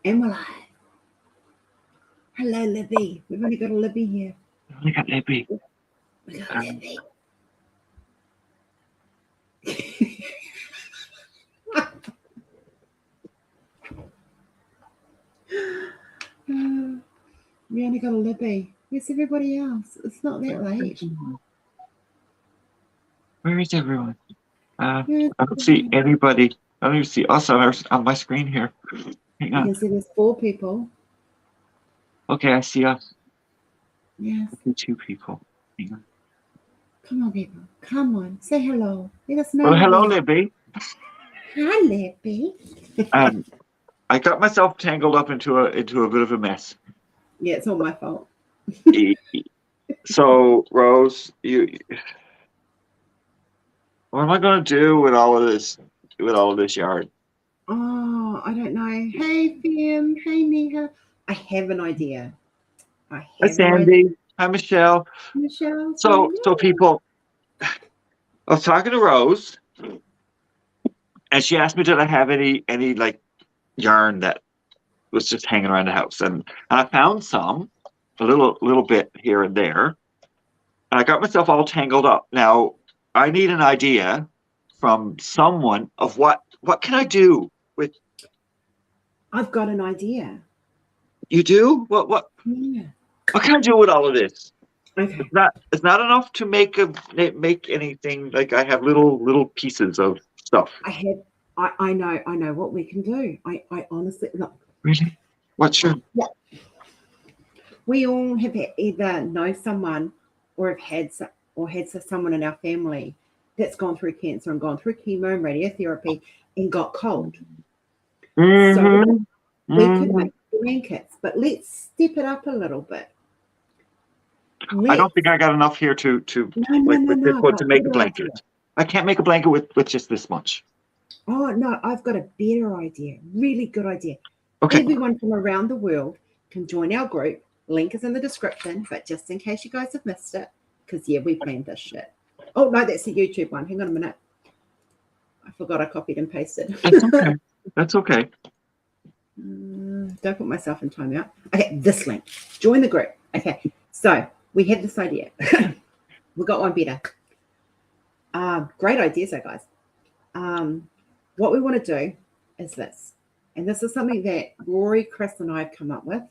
And we're like, hello, Libby. We've only got a Libby here. We got Libby. We got Libby. We only got a Libby. Where's everybody else? It's not that late. Where is everyone? I don't see anybody. I don't even see us on my screen here. Hang on. You can see there's 4 people. Okay, I see us. Yes. I see 2 people. Hang on. Come on, people. Come on. Say hello. Let us know. Well, hello, Libby. Hi, Libby. I got myself tangled up into a bit of a mess. Yeah, it's all my fault. So, Rose, what am I going to do with all of this yard? Oh, I don't know. Hey, Fim. Hey, Neha. I have an idea. Hi, Sandy. Hi, Michelle. Michelle. So people, I was talking to Rose, and she asked me, did I have any like yarn that was just hanging around the house, and I found some, a little bit here and there, and I got myself all tangled up. Now I need an idea from someone of what can I do with. I've got an idea. You do? What? Yeah. What can I do with all of this? Okay. It's not enough to make anything. Like, I have little pieces of stuff. I know what we can do. I honestly look. Really? What's your? Yeah. We all have either know someone or have had someone in our family that's gone through cancer and gone through chemo and radiotherapy and got cold. Mm-hmm. So we could make blankets, but let's step it up a little bit. I don't think I got enough here to make a blanket. Idea. I can't make a blanket with just this much. Oh no, I've got a better idea. Really good idea. Okay. Everyone from around the world can join our group. Link is in the description, but just in case you guys have missed it, because we planned this shit. Oh no, that's the YouTube one. Hang on a minute. I forgot I copied and pasted. That's okay. That's okay. Don't put myself in timeout. Okay, this link. Join the group. Okay, so we had this idea. We got one better. Great ideas, though, guys. What we want to do is this, and this is something that Rory, Kris, and I have come up with.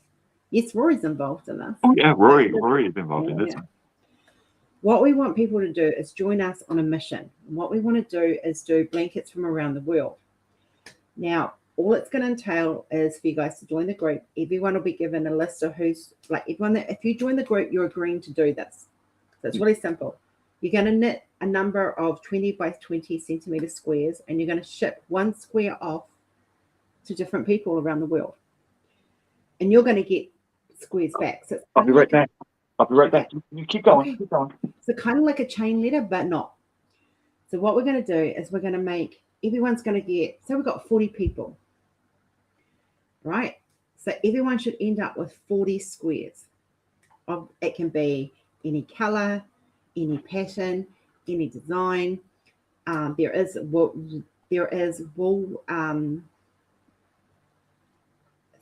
Yes, Rory's involved in this. Oh yeah, Rory is involved in this one. What we want people to do is join us on a mission. And what we want to do is do blankets from around the world. Now, all it's going to entail is for you guys to join the group. Everyone will be given a list of if you join the group, you're agreeing to do this. So it's really simple. You're going to knit a number of 20 by 20 centimeter squares, and you're going to ship one square off to different people around the world. And you're going to get squares back. So I'll be right back. You keep going. Okay. Keep going. So kind of like a chain letter, but not. So what we're going to do is we're going to make, everyone's going to get, so we've got 40 people, right? So everyone should end up with 40 squares. It can be any color, any pattern, any design. There is wool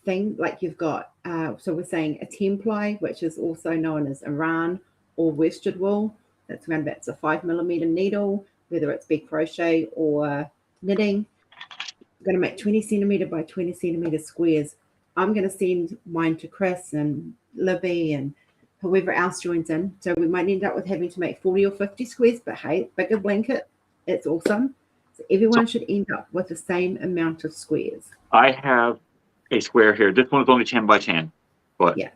thing, like you've got, so we're saying a ten-ply, which is also known as Iran or worsted wool. That's around about, it's a 5mm needle, whether it's big crochet or knitting. I'm going to make 20 centimeter by 20 centimeter squares. I'm going to send mine to Kris and Libby and whoever else joins in. So we might end up with having to make 40 or 50 squares, but hey, bigger blanket, it's awesome. So everyone should end up with the same amount of squares. I have a square here. This one's only 10 by 10, but yeah,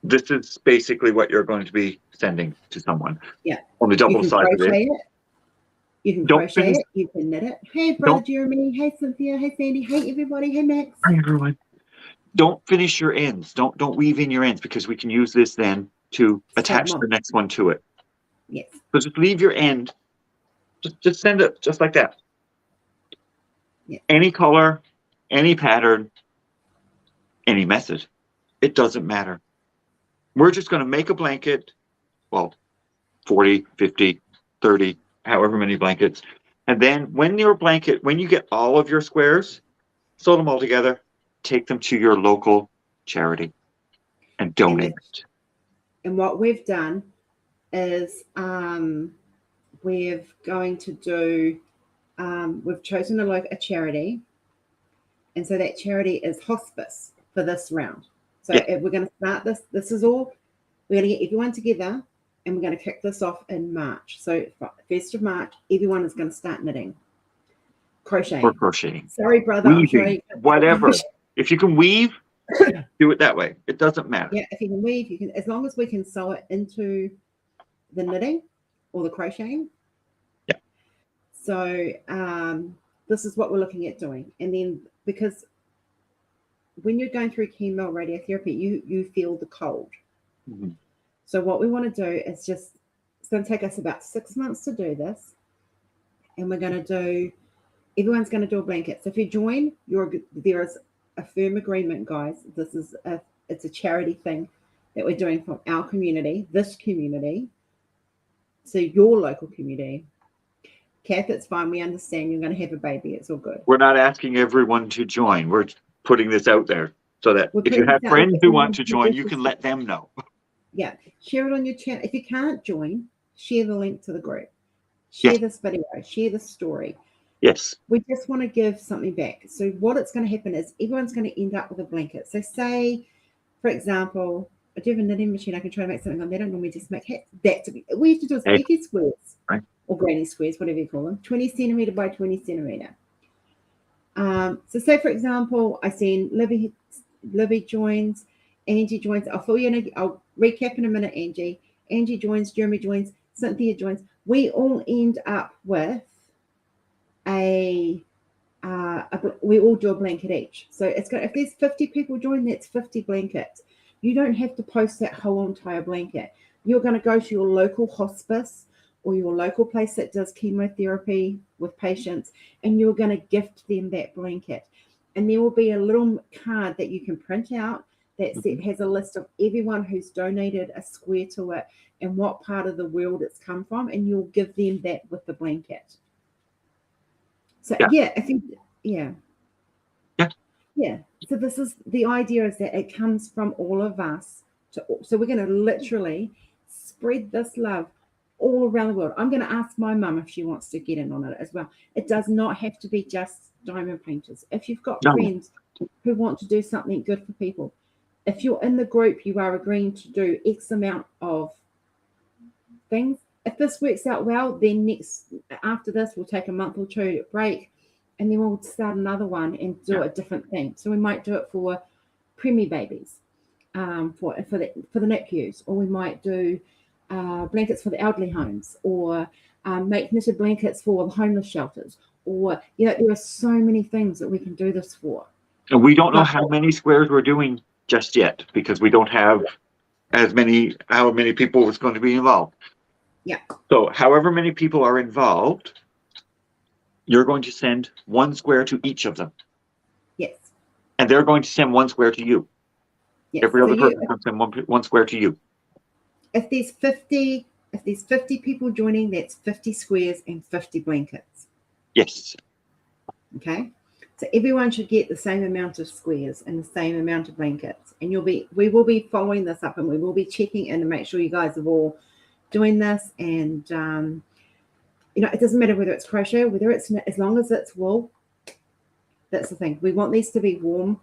this is basically what you're going to be sending to someone. Yeah, on the double side of it. You can crochet it. You can knit it. Hey, brother Jeremy. Hey, Cynthia. Hey, Sandy. Hey, everybody. Hey, Max. Hi, everyone. Don't finish your ends. Don't weave in your ends, because we can use this then to attach the next one to it. Yes. So just leave your end. Just send it just like that. Yeah. Any color, any pattern, any method. It doesn't matter. We're just going to make a blanket, well, 40, 50, 30, however many blankets. And then when you get all of your squares, sew them all together take them to your local charity and donate it. And what we've done is we've chosen a charity, and so that charity is hospice for this round. So we're going to start this. This is all, we're going to get everyone together, and we're going to kick this off in March. So 1st of March, everyone is going to start knitting, crocheting. Or crocheting. Sorry, brother. Weaving, whatever. If you can weave, do it that way. It doesn't matter. Yeah, if you can weave, you can, as long as we can sew it into the knitting or the crocheting. Yeah. So this is what we're looking at doing. And then, because when you're going through chemo radiotherapy, you feel the cold. Mm-hmm. So what we want to do is it's going to take us about 6 months to do this. And everyone's going to do a blanket. So if you join, there is a firm agreement, guys. It's a charity thing that we're doing from our community, this community, so your local community. Kath, it's fine. We understand you're going to have a baby. It's all good. We're not asking everyone to join. We're putting this out there so that if you have friends who want to join, you can let them know. Yeah. Share it on your channel. If you can't join, share the link to the group. Share this video. Share the story. Yes. We just want to give something back. So what it's going to happen is everyone's going to end up with a blanket. So say, for example, I do have a knitting machine. I can try to make something on that. I normally just make hats. We have to do is 50 squares, right, or granny squares, whatever you call them, 20 centimeter by 20 centimeter. So say, for example, I send Libby joins, Angie joins. I'll recap in a minute, Angie. Angie joins, Jeremy joins, Cynthia joins. We all end up with we all do a blanket each. So if there's 50 people join, that's 50 blankets. You don't have to post that whole entire blanket. You're going to go to your local hospice or your local place that does chemotherapy with patients, and you're going to gift them that blanket. And there will be a little card that you can print out that has a list of everyone who's donated a square to it and what part of the world it's come from, and you'll give them that with the blanket. So So this is the idea, is that it comes from all of us. So we're going to literally spread this love all around the world. I'm going to ask my mum if she wants to get in on it as well. It does not have to be just diamond painters. If you've got friends who want to do something good for people, if you're in the group, you are agreeing to do X amount of things. If this works out well, then after this, we'll take a month or two break, and then we'll start another one and do a different thing. So we might do it for preemie babies, for the NICUs, or we might do blankets for the elderly homes, or make knitted blankets for the homeless shelters, or there are so many things that we can do this for. And we don't know how many squares we're doing just yet, because we don't have how many people is going to be involved. Yeah. So however many people are involved, you're going to send one square to each of them. Yes. And they're going to send one square to you. Yes. Every other person can send one square to you. If there's 50 people joining, that's 50 squares and 50 blankets. Yes. Okay. So everyone should get the same amount of squares and the same amount of blankets. And we will be following this up, and we will be checking in to make sure you guys are all doing this. And it doesn't matter whether it's crochet, whether it's, as long as it's wool. That's the thing. We want these to be warm.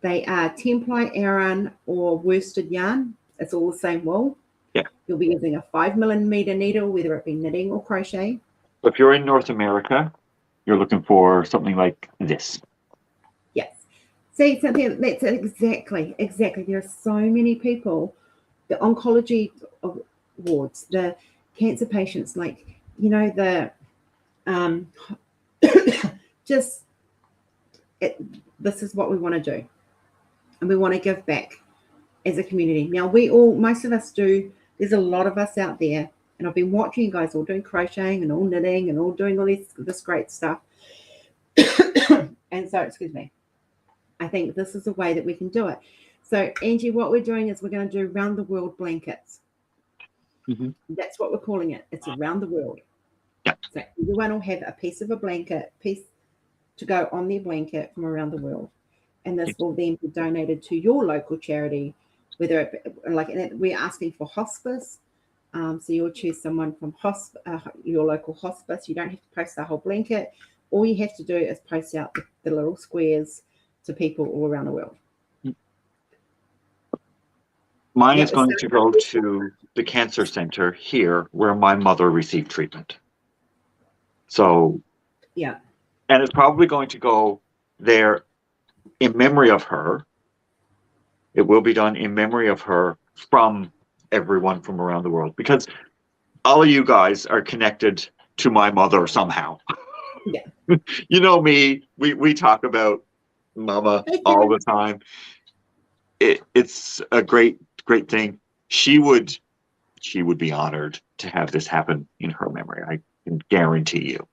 They are 10-ply Aran or worsted yarn. It's all the same wool. Yeah. You'll be using a 5mm needle, whether it be knitting or crochet. If you're in North America, you're looking for something like this. Yes. See, something that's exactly. There are so many people, the oncology wards, the cancer patients, this is what we want to do, and we want to give back as a community. Now, most of us do. There's a lot of us out there, and I've been watching you guys all doing crocheting and all knitting and all doing all this great stuff. And so, excuse me, I think this is a way that we can do it. So, Angie, what we're doing is we're going to do round the world blankets. Mm-hmm. That's what we're calling it. It's around the world. Yeah. So everyone will have a piece of a blanket, piece to go on their blanket from around the world. and this will then be donated to your local charity, whether it, like, and we're asking for hospice. So you'll choose someone from your local hospice. You don't have to post the whole blanket. All you have to do is post out the little squares to people all around the world. Mine is going to go to the cancer center here where my mother received treatment. So, yeah. And it's probably going to go there in memory of her. It will be done in memory of her from everyone from around the world, because all of you guys are connected to my mother somehow. Yeah. You know me, we talk about Mama all the time. It's a great thing. She would be honored to have this happen in her memory. I can guarantee you.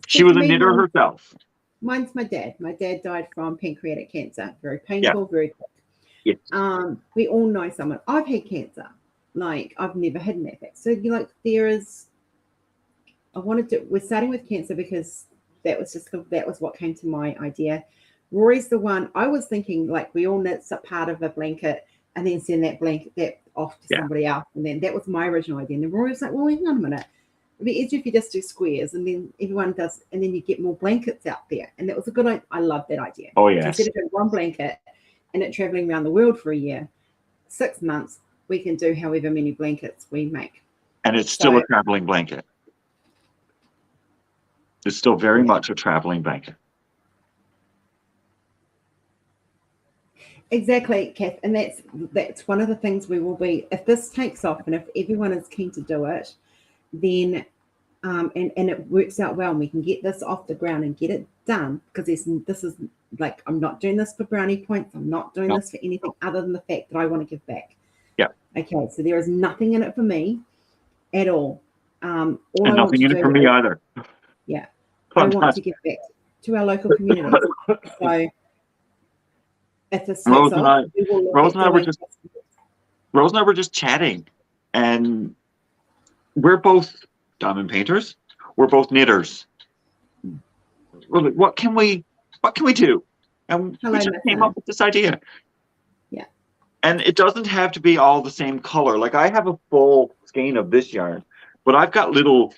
She was a knitter herself. Mine's my dad. My dad died from pancreatic cancer. Very painful, very quick. Yes. We all know someone. I've had cancer. Like, I've never had an effect. So we're starting with cancer because that was what came to my idea. Rory's the one I was thinking, like, we all knit a part of a blanket and then send that blanket off to somebody else. And then that was my original idea. And then Rory was like, well, hang on a minute. It'd be easier if you just do squares, and then everyone does, and then you get more blankets out there. And that was a good idea. I love that idea. Oh, yes. So instead of doing one blanket and it traveling around the world for a year, 6 months, we can do however many blankets we make. And it's still a traveling blanket. It's still very much a traveling blanket. Exactly, Kath. And that's one of the things we will be, if this takes off and if everyone is keen to do it, then and it works out well, and we can get this off the ground and get it done, because this is like, I'm not doing this for brownie points. I'm not doing this for anything other than the fact that I want to give back. Yeah. Okay, so there is nothing in it for me at all. And nothing in it for me either. Yeah. I want to give back to our local communities. So if this takes off, Rose and I were just chatting, and we're both diamond painters. We're both knitters. We're like, what can we do? And we just came up with this idea. Yeah. And it doesn't have to be all the same color. Like, I have a full skein of this yarn, but I've got little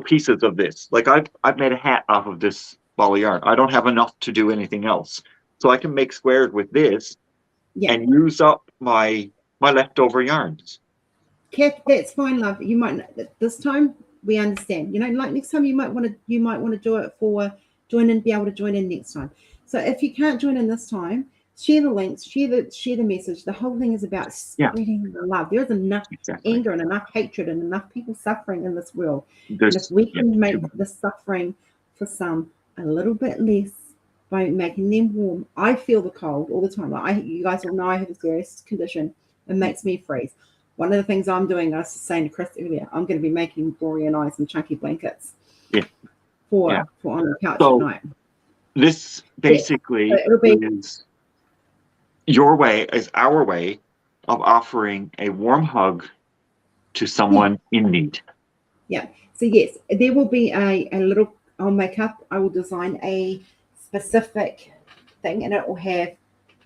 pieces of this. Like, I've made a hat off of this ball of yarn. I don't have enough to do anything else. So I can make squares with this and use up my leftover yarns. Kath, that's fine, love. You might, this time we understand. You know, like next time you might want to do it for be able to join in next time. So if you can't join in this time, share the links, share the message. The whole thing is about spreading the love. There is enough anger and enough hatred and enough people suffering in this world. And if we can make the suffering for some a little bit less by making them warm. I feel the cold all the time. Like, you guys all know I have a serious condition. It makes me freeze. One of the things I'm doing, I was saying to Kris earlier, I'm going to be making Rory and I some chunky blankets for on the couch at night. This basically is our way of offering a warm hug to someone in need. Yeah. So yes, there will be a little, I will design a specific thing, and it will have,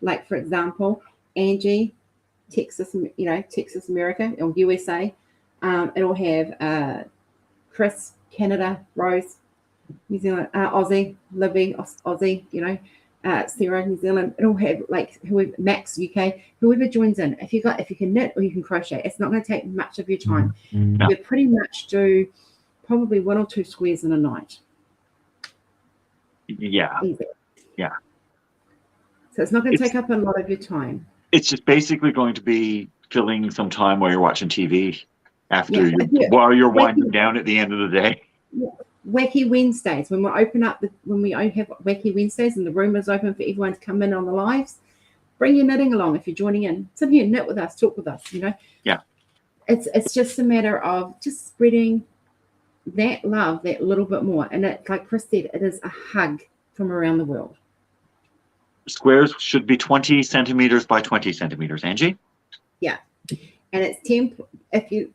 like, for example, Angie, Texas, America, or USA. It'll have Kris, Canada, Rose, New Zealand, Aussie, Libby, Aussie, Sarah, New Zealand. It'll have, like, whoever, Max, UK, whoever joins in. If you can knit or you can crochet, it's not going to take much of your time. No. You pretty much do probably 1 or 2 squares in a night. Yeah. Easy. Yeah. So it's not going to take up a lot of your time. It's just basically going to be filling some time while you're watching TV while you're winding down at the end of the day. Yeah. Wacky Wednesdays, when we have Wacky Wednesdays and the room is open for everyone to come in on the lives, bring your knitting along if you're joining in. Sit here, knit with us, talk with us, Yeah. It's just a matter of just spreading that love that little bit more. And it, like Kris said, it is a hug from around the world. Squares should be 20 centimeters by 20 centimeters, Angie? Yeah. And it's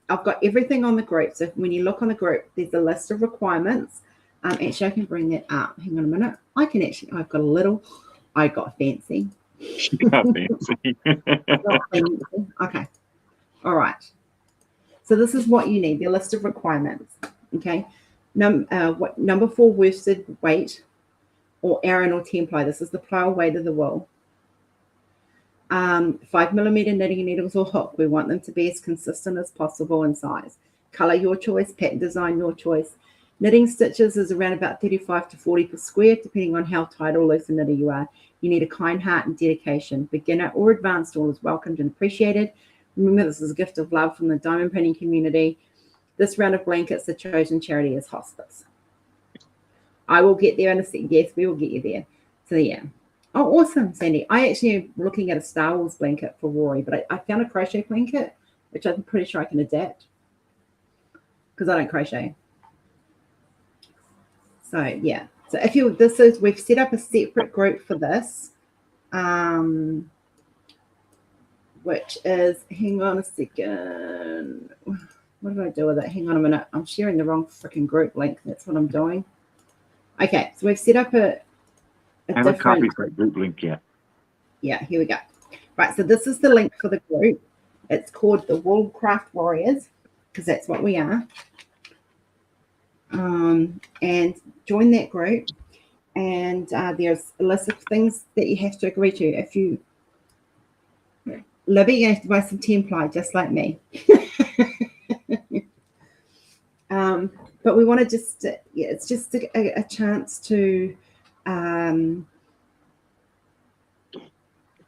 I've got everything on the group. So when you look on the group, there's a list of requirements. Actually, I can bring that up. Hang on a minute. I've got a little I got fancy. She got fancy. Got fancy. Okay. All right. So this is what you need, the list of requirements. Okay. Number 4 worsted weight or Aran or 10 ply. This is the ply or weight of the wool. 5mm knitting needles or hook. We want them to be as consistent as possible in size. Color your choice, pattern design your choice. Knitting stitches is around about 35 to 40 per square, depending on how tight or loose a knitter you are. You need a kind heart and dedication. Beginner or advanced, all is welcomed and appreciated. Remember, this is a gift of love from the diamond printing community. This round of blankets, the chosen charity is hospice. I will get there in a second. Yes, we will get you there. So yeah. Oh, awesome, Sandy. I actually am looking at a Star Wars blanket for Rory, but I found a crochet blanket, which I'm pretty sure I can adapt because I don't crochet. So yeah. So if you, we've set up a separate group for this, which is, hang on a second. What did I do with it? Hang on a minute. I'm sharing the wrong freaking group link. That's what I'm doing. Okay, so we've set up a I haven't copied the group link yet. Yeah, here we go. Right, so this is the link for the group. It's called the Woolcraft Warriors, because that's what we are. And join that group. And there's a list of things that you have to agree to. If you, Libby, you have to buy some 10 ply, just like me. But we want to just, yeah, it's just a chance to,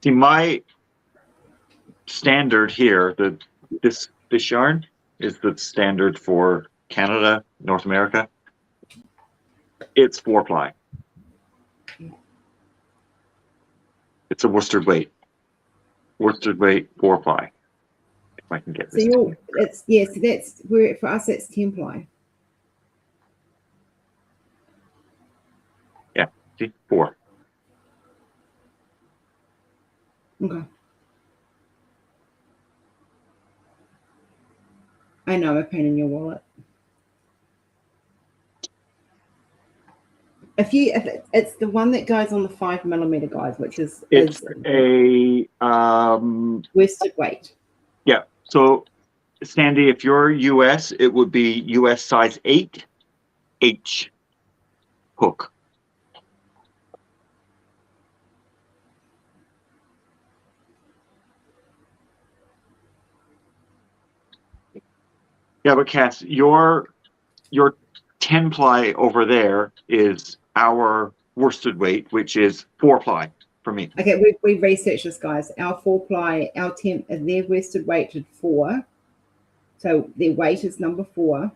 see, my standard here, this yarn is the standard for Canada, North America. It's 4 ply. It's a worsted weight. Worsted weight 4 ply. If I can get this. So it's, yes, yeah, so that's where for us it's 10 ply. Yeah, see, 4. Okay. I know, a pain in your wallet. If it's the one that goes on the 5mm guys, which is a worsted weight. Yeah. So Sandy, if you're US, it would be US size 8 H hook. Yeah, but Cass, your 10 ply over there is our worsted weight, which is 4 ply for me. Okay, we researched this, guys. Our 4 ply, our 10, their worsted weighted 4. So their weight is number 4.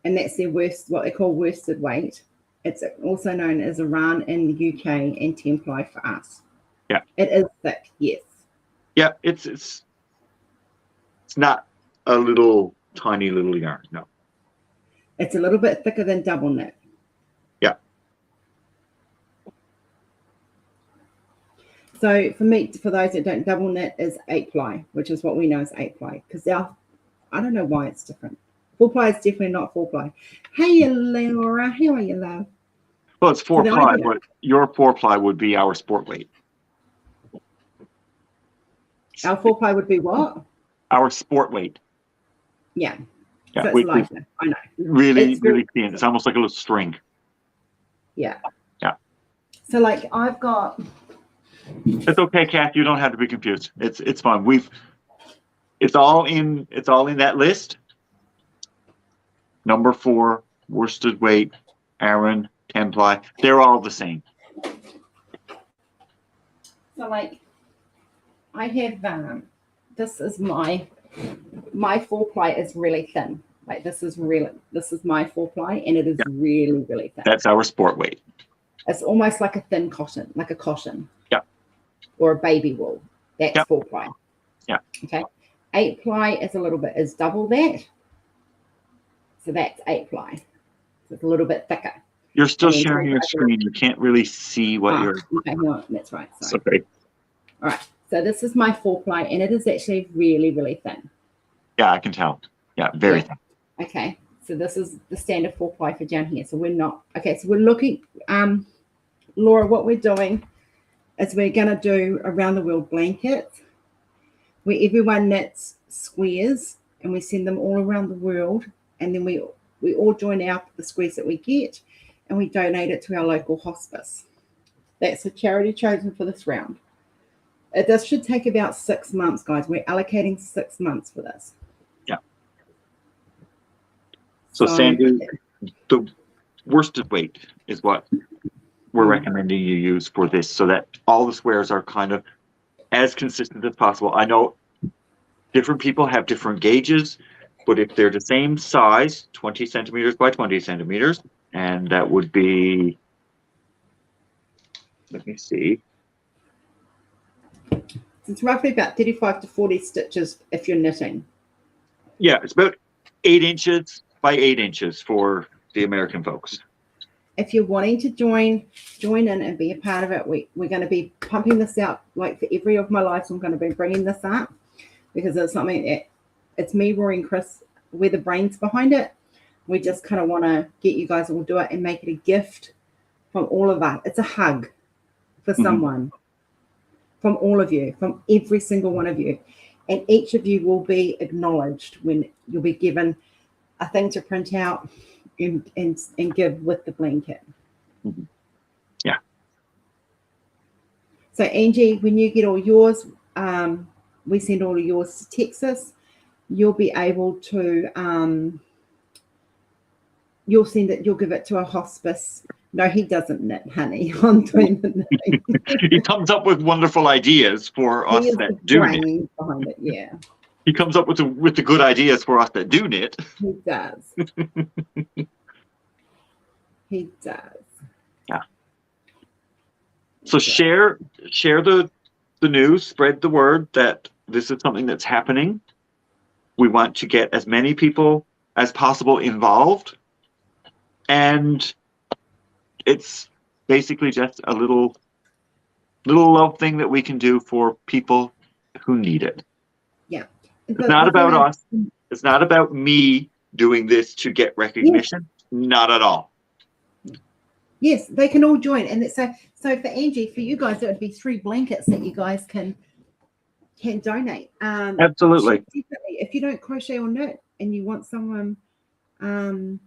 And that's their what they call worsted weight. It's also known as a run in the UK and 10 ply for us. Yeah. It is thick, yes. Yeah, it's not a little tiny little yarn, no. It's a little bit thicker than double knit. Yeah. So for me, for those that don't, double knit is 8 ply, which is what we know as 8 ply. Because I don't know why it's different. 4 ply is definitely not 4 ply. Hey, Laura, how are you, love? Well, it's 4 ply, but your 4 ply would be our sport weight. Our 4 ply would be what? Our sport weight. Yeah. Yeah, so it's lighter. I know. Really thin. It's almost like a little string. Yeah. Yeah. So like I've got. It's okay, Kath. You don't have to be confused. It's fine. It's all in that list. Number 4, worsted weight, Aran, 10 ply. They're all the same. So like I have this is my 4 ply is really thin. Like this is my 4 ply and it is really thin. That's our sport weight. It's almost like a thin cotton, like a cotton. Yeah. Or a baby wool. That's 4 ply. Yeah. Okay. 8 ply is double that. So that's 8 ply. So it's a little bit thicker. You're still sharing your screen. You can't really see what you're. Okay, no, that's right. Sorry. Okay. All right. So this is my 4 ply, and it is actually really thin. Yeah, I can tell. Yeah, very thin. Okay. So this is the standard 4 ply for down here. So we're not okay. So we're looking, Laura. What we're doing is we're going to do around the world blankets where everyone knits squares and we send them all around the world, and then we all join out the squares that we get and we donate it to our local hospice. That's the charity chosen for this round. This should take about 6 months, guys. We're allocating 6 months for this. Yeah. So Sandy, the worsted weight is what we're recommending you use for this, so that all the squares are kind of as consistent as possible. I know different people have different gauges, but if they're the same size, 20 centimeters by 20 centimeters, and that would be, let me see. It's roughly about 35 to 40 stitches if you're knitting. Yeah, it's about 8 inches by 8 inches for the American folks. If you're wanting to join in and be a part of it, we're going to be pumping this out like for every of my life. So I'm going to be bringing this up because it's something that it's me, Rory and Kris. We're the brains behind it. We just kind of want to get you guys all do it and make it a gift from all of us. It's a hug for someone, from all of you, from every single one of you. And each of you will be acknowledged when you'll be given a thing to print out and give with the blanket. Yeah. So Angie, when you get all yours, we send all of yours to Texas. You'll be able to, you'll give it to a hospice. No, he doesn't knit, honey. I'm doing the knitting. He comes up with wonderful ideas for us that do knit. Behind it, yeah. He comes up with the good ideas for us that do knit. He does. He does. Yeah. So share the news, spread the word that this is something that's happening. We want to get as many people as possible involved, and it's basically just a little love thing that we can do for people who need it. Yeah. It's not about us. It's not about me doing this to get recognition. Yes. Not at all. Yes, they can all join. And so for Angie, for you guys, it would be 3 blankets that you guys can donate. Absolutely. Definitely. If you don't crochet or knit and you want someone, and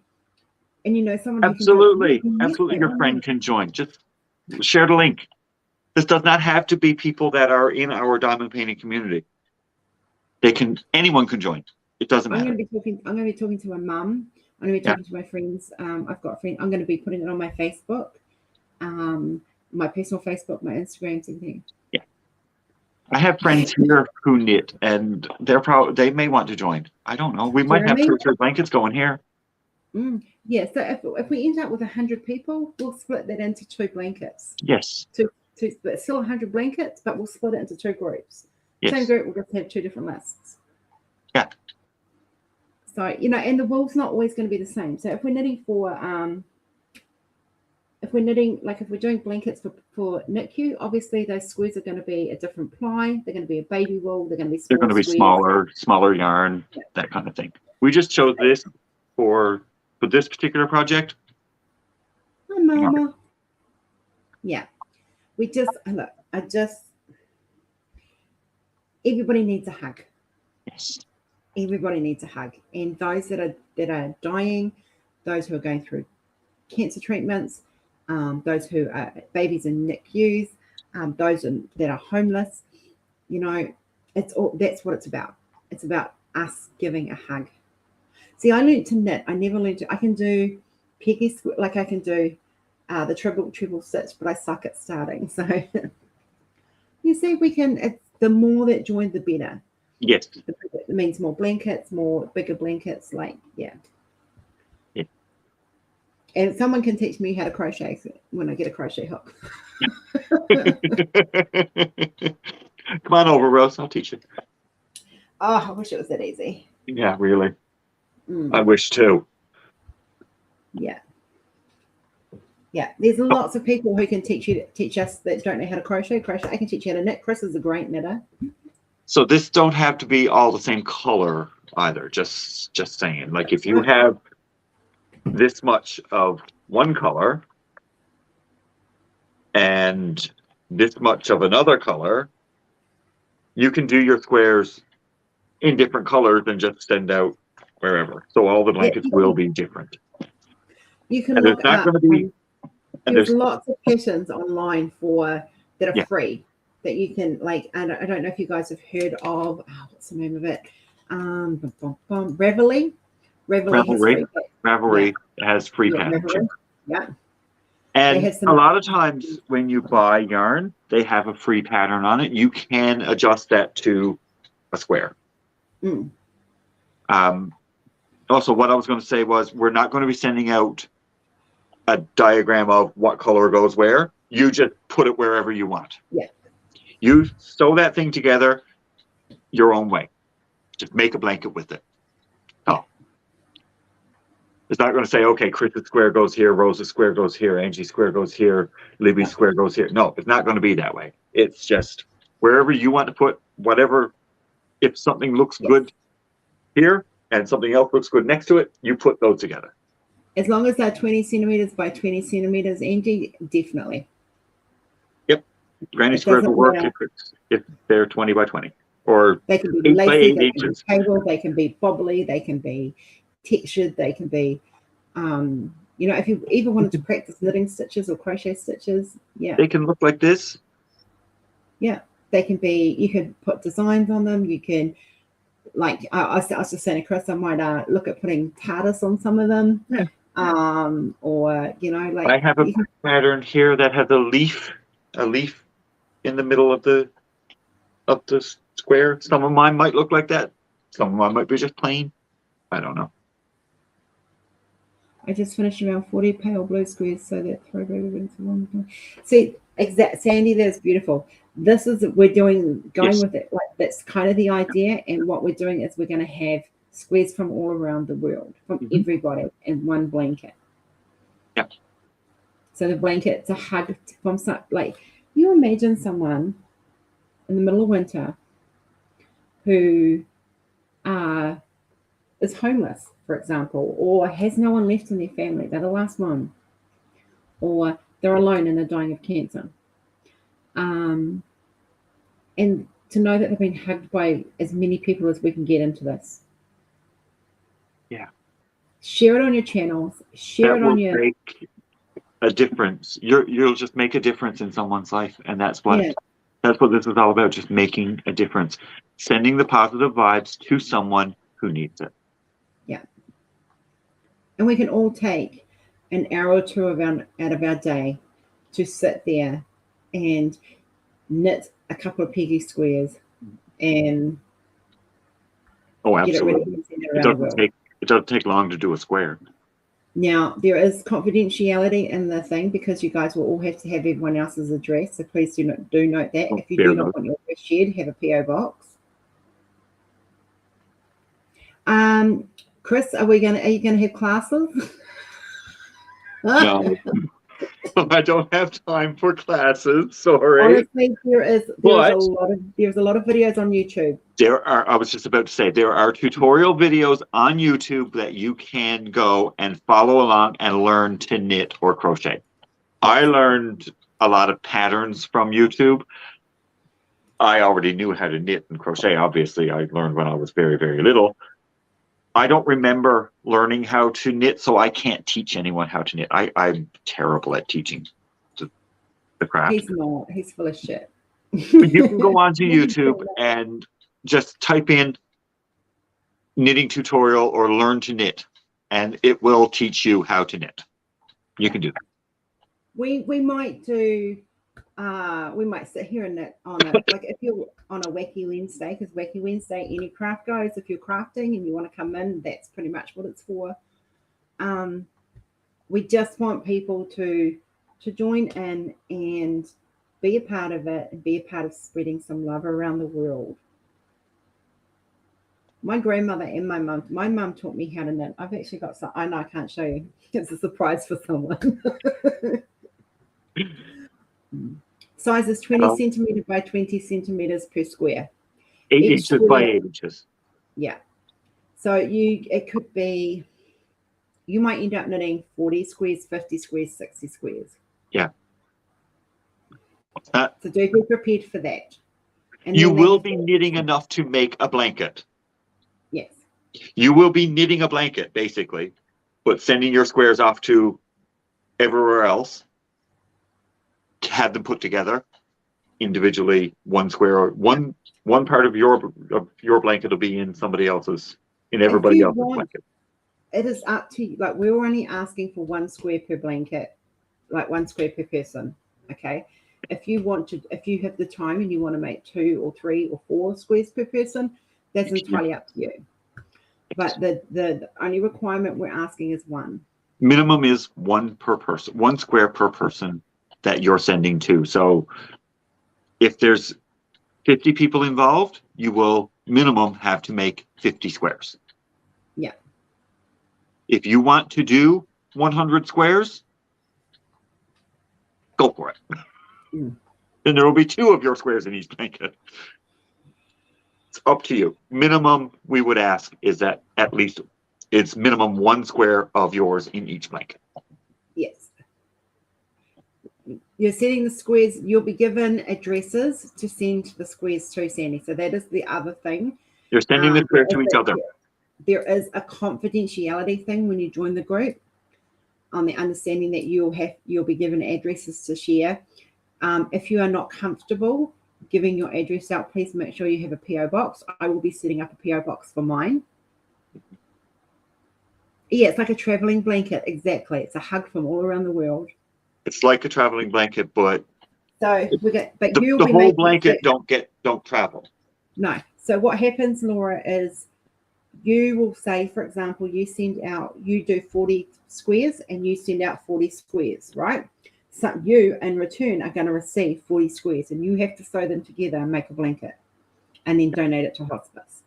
you know someone, absolutely, absolutely, your friend can join. Just share the link. This does not have to be people that are in our diamond painting community. Anyone can join. It doesn't matter. I'm going to be talking to my mum. I'm going to be talking to my friends. I've got a friend. I'm going to be putting it on my Facebook, my personal Facebook, my Instagram, everything. Yeah. I have friends here who knit, and they may want to join. I don't know. We might have 2 or 3 blankets going here. Yeah. So if we end up with 100 people, we'll split that into 2 blankets. Yes. But still 100 blankets, but we'll split it into 2 groups. Yes. Same group, we'll just have 2 different lists. Yeah. So, and the wool's not always going to be the same. So if we're knitting if we're doing blankets for NICU, obviously those squares are going to be a different ply. They're going to be a baby wool. They're going to be smaller yarn, that kind of thing. We just chose this for this particular project. Hi, Mama. Yeah. Everybody needs a hug. Yes. Everybody needs a hug. And those that are dying, those who are going through cancer treatments, those who are babies in NICUs, those that are homeless, that's what it's about. It's about us giving a hug. See, I learned to knit. I never learned to. I can do peggy, like I can do the triple stitch, but I suck at starting. So you see, the more that join, the better. Yes. It means more blankets, more bigger blankets. Yeah. And someone can teach me how to crochet when I get a crochet hook. Come on over, Rose. I'll teach you. Oh, I wish it was that easy. Yeah, really. I wish too. Yeah. Yeah. There's lots of people who can teach us that don't know how to crochet. I can teach you how to knit. Kris is a great knitter. So this don't have to be all the same color either. Just saying. Like if you have this much of one color and this much of another color, you can do your squares in different colors and just send out wherever. So all the blankets will be different. You can And look there's not up. going to be. And There's lots of patterns online that are Yeah. free that you can like. And I don't know if you guys have heard of what's the name of it? Revelry. Ravelry has free patterns. Revelry. Yeah. And a lot of times when you buy yarn, they have a free pattern on it. You can adjust that to a square. Mm. Also, what I was going to say was we're not going to be sending out a diagram of what color goes where. You just put it wherever you want. Yeah. You sew that thing together your own way. Just make a blanket with it. Oh. It's not going to say, okay, Chris's square goes here, Rose's square goes here, Angie's square goes here, Libby's square goes here. No, it's not going to be that way. It's just wherever you want to put whatever. If something looks good here and something else looks good next to it, you put those together. As long as they're 20 centimeters by 20 centimeters, Angie, definitely. Yep. Granny squares will work if they're 20 by 20. Or they can be 8 lacy, by 8 they inches. can be cable, they can be bobbly, they can be textured, they can be, if you even wanted to practice knitting stitches or crochet stitches, they can look like this. Yeah, they can be. You can put designs on them. You can, like, I was just saying to Kris, I might look at putting TARDIS on some of them. Yeah. Or like I have a pattern here that has a leaf in the middle of the square. Some of mine might look like that. Some of mine might be just plain. I don't know. I just finished around 40 pale blue squares, so that throw baby into one. See, exact Sandy, that's beautiful. This is we're going with it. Like that's kind of the idea, and what we're doing is we're going to have squares from all around the world, from everybody, in one blanket. Yeah. So the blanket's a hug from some, like, you imagine someone in the middle of winter who is homeless, for example, or has no one left in their family. They're the last one. Or they're alone and they're dying of cancer. And to know that they've been hugged by as many people as we can get into this. Yeah. Share it on your channels. Share it on your... make a difference. You'll just make a difference in someone's life. And that's what this is all about, just making a difference. Sending the positive vibes to someone who needs it. Yeah. And we can all take an hour or two out of our day to sit there and knit a couple of peggy squares and absolutely. It doesn't take long to do a square. Now, there is confidentiality in the thing because you guys will all have to have everyone else's address. So please do note that. If you do not want your address shared, have a PO box. Kris, are you gonna have classes? No. I don't have time for classes. Sorry. Honestly, there's a lot of videos on YouTube. I was just about to say, there are tutorial videos on YouTube that you can go and follow along and learn to knit or crochet. I learned a lot of patterns from YouTube. I already knew how to knit and crochet. Obviously, I learned when I was very, very little. I don't remember learning how to knit, so I can't teach anyone how to knit. I'm terrible at teaching the craft. He's not. He's full of shit. But you can go onto YouTube and just type in knitting tutorial or learn to knit, and it will teach you how to knit. You can do that. We might do. We might sit here and knit on it. Like if you're on a Wacky Wednesday, because Wacky Wednesday, any craft goes. If you're crafting and you want to come in, that's pretty much what it's for. We just want people to join in and be a part of it and be a part of spreading some love around the world. My grandmother and my mum taught me how to knit. I've actually got some. I know I can't show you. It's a surprise for someone. Size is 20 centimeters by 20 centimeters per square. 8 inches by 8 inches. Yeah. So it could be, you might end up knitting 40 squares, 50 squares, 60 squares. Yeah. So do be prepared for that. And You then will be knitting enough to make a blanket. Yes. You will be knitting a blanket, basically, but sending your squares off to everywhere else to have them put together individually. One square or one part of your blanket will be in somebody else's, in everybody else's blanket. It is up to you. Like, we're only asking for 1 square per blanket, like 1 square per person. Okay. If you have the time and you want to make 2 or 3 or 4 squares per person, that's entirely up to you. But the only requirement we're asking is 1. Minimum is 1 per person, 1 square per person that you're sending to. So if there's 50 people involved, you will minimum have to make 50 squares. Yeah. If you want to do 100 squares, go for it. And there will be 2 of your squares in each blanket. It's up to you. Minimum we would ask is that at least it's minimum 1 square of yours in each blanket. Yes. You're setting the squares. You'll be given addresses to send the squares to, Sandy. So that is the other thing. You're sending the square to each other. There is a confidentiality thing when you join the group, on the understanding that you'll be given addresses to share. If you are not comfortable giving your address out, please make sure you have a PO box. I will be setting up a PO box for mine. Yeah, it's like a traveling blanket. Exactly. It's a hug from all around the world. It's like a traveling blanket, but the whole blanket don't travel. No. So what happens, Laura, is you will say, for example, you do 40 squares and you send out 40 squares, right? So you, in return, are going to receive 40 squares, and you have to sew them together and make a blanket and then donate it to hospice.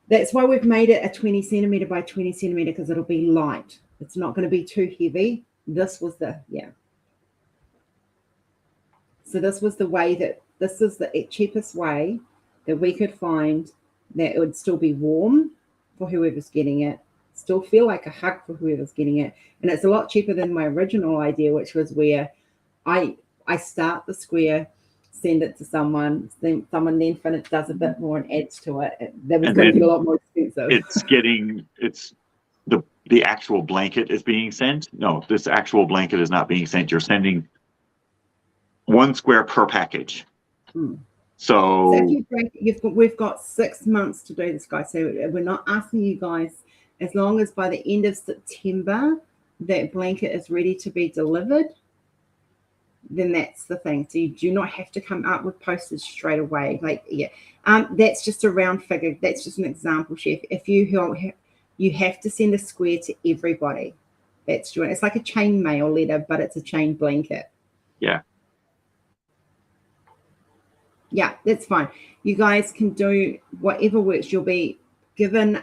That's why we've made it a 20 centimeter by 20 centimeter, because it'll be light. It's not going to be too heavy. This was the cheapest way that we could find that it would still be warm for whoever's getting it, still feel like a hug for whoever's getting it. And it's a lot cheaper than my original idea, which was where I start the square, send it to someone, then someone then does a bit more and adds to it. That was going to be a lot more expensive. It's the actual blanket is being sent. No, this actual blanket is not being sent. You're sending 1 square per package. So we've got 6 months to do this, guys. So we're not asking you guys, as long as by the end of September that blanket is ready to be delivered, then that's the thing. So you do not have to come up with postage straight away. That's just a round figure. That's just an example, Chef. If you have to send a square to everybody. It's like a chain mail letter, but it's a chain blanket. Yeah. Yeah, that's fine. You guys can do whatever works. You'll be given,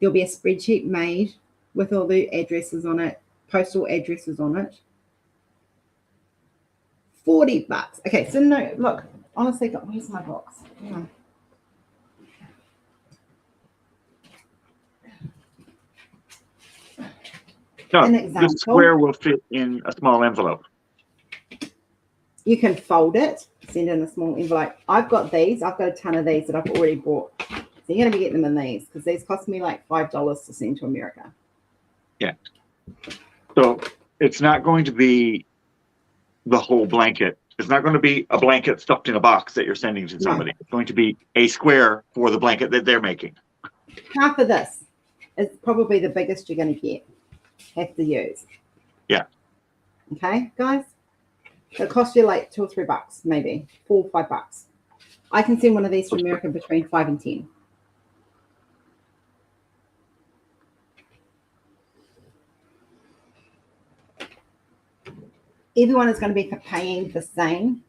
there'll be a spreadsheet made with all the addresses on it, postal addresses on it. $40. Okay, so no, look, honestly, where's my box? No, the square will fit in a small envelope. You can fold it, send in a small envelope. I've got these. I've got a ton of these that I've already bought. So you're going to be getting them in these, because these cost me like $5 to send to America. Yeah. So it's not going to be the whole blanket. It's not going to be a blanket stuffed in a box that you're sending to somebody. No. It's going to be a square for the blanket that they're making. Half of this is probably the biggest you're going to have to use. Yeah. Okay, guys? It costs you like $2 or $3, maybe $4 or $5. I can send one of these to America between 5 and 10. Everyone is going to be paying the same.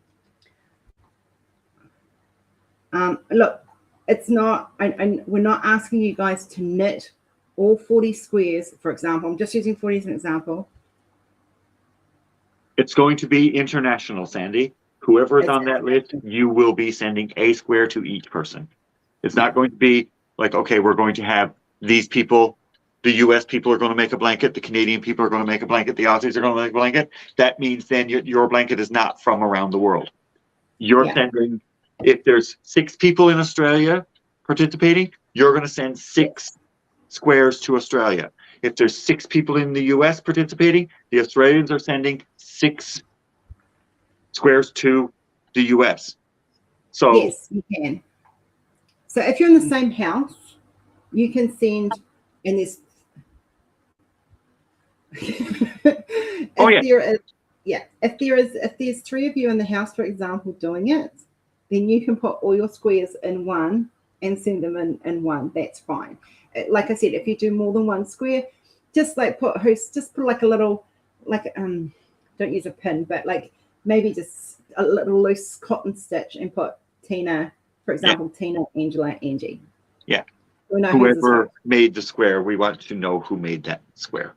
Look, it's not, we're not asking you guys to knit all 40 squares, for example. I'm just using 40 as an example. It's going to be international, Sandy. Whoever is on that list, you will be sending a square to each person. It's not going to be like, okay, we're going to have these people the US people are going to make a blanket, the Canadian people are going to make a blanket, the Aussies are going to make a blanket, that means then your blanket is not from around the world. You're sending, if there's 6 people in Australia participating, you're going to send 6 squares to Australia. If there's 6 people in the US participating, the Australians are sending 6 squares to the US. So yes, you can. So if you're in the same house, you can send, and there's if there's 3 of you in the house, for example, doing it, then you can put all your squares in one and send them in one. That's fine. Like I said, if you do more than one square, just like put like a little, like don't use a pin, but like maybe just a little loose cotton stitch and put Tina, for example, Tina, Angela, Angie. Yeah. Whoever made the square, we want to know who made that square.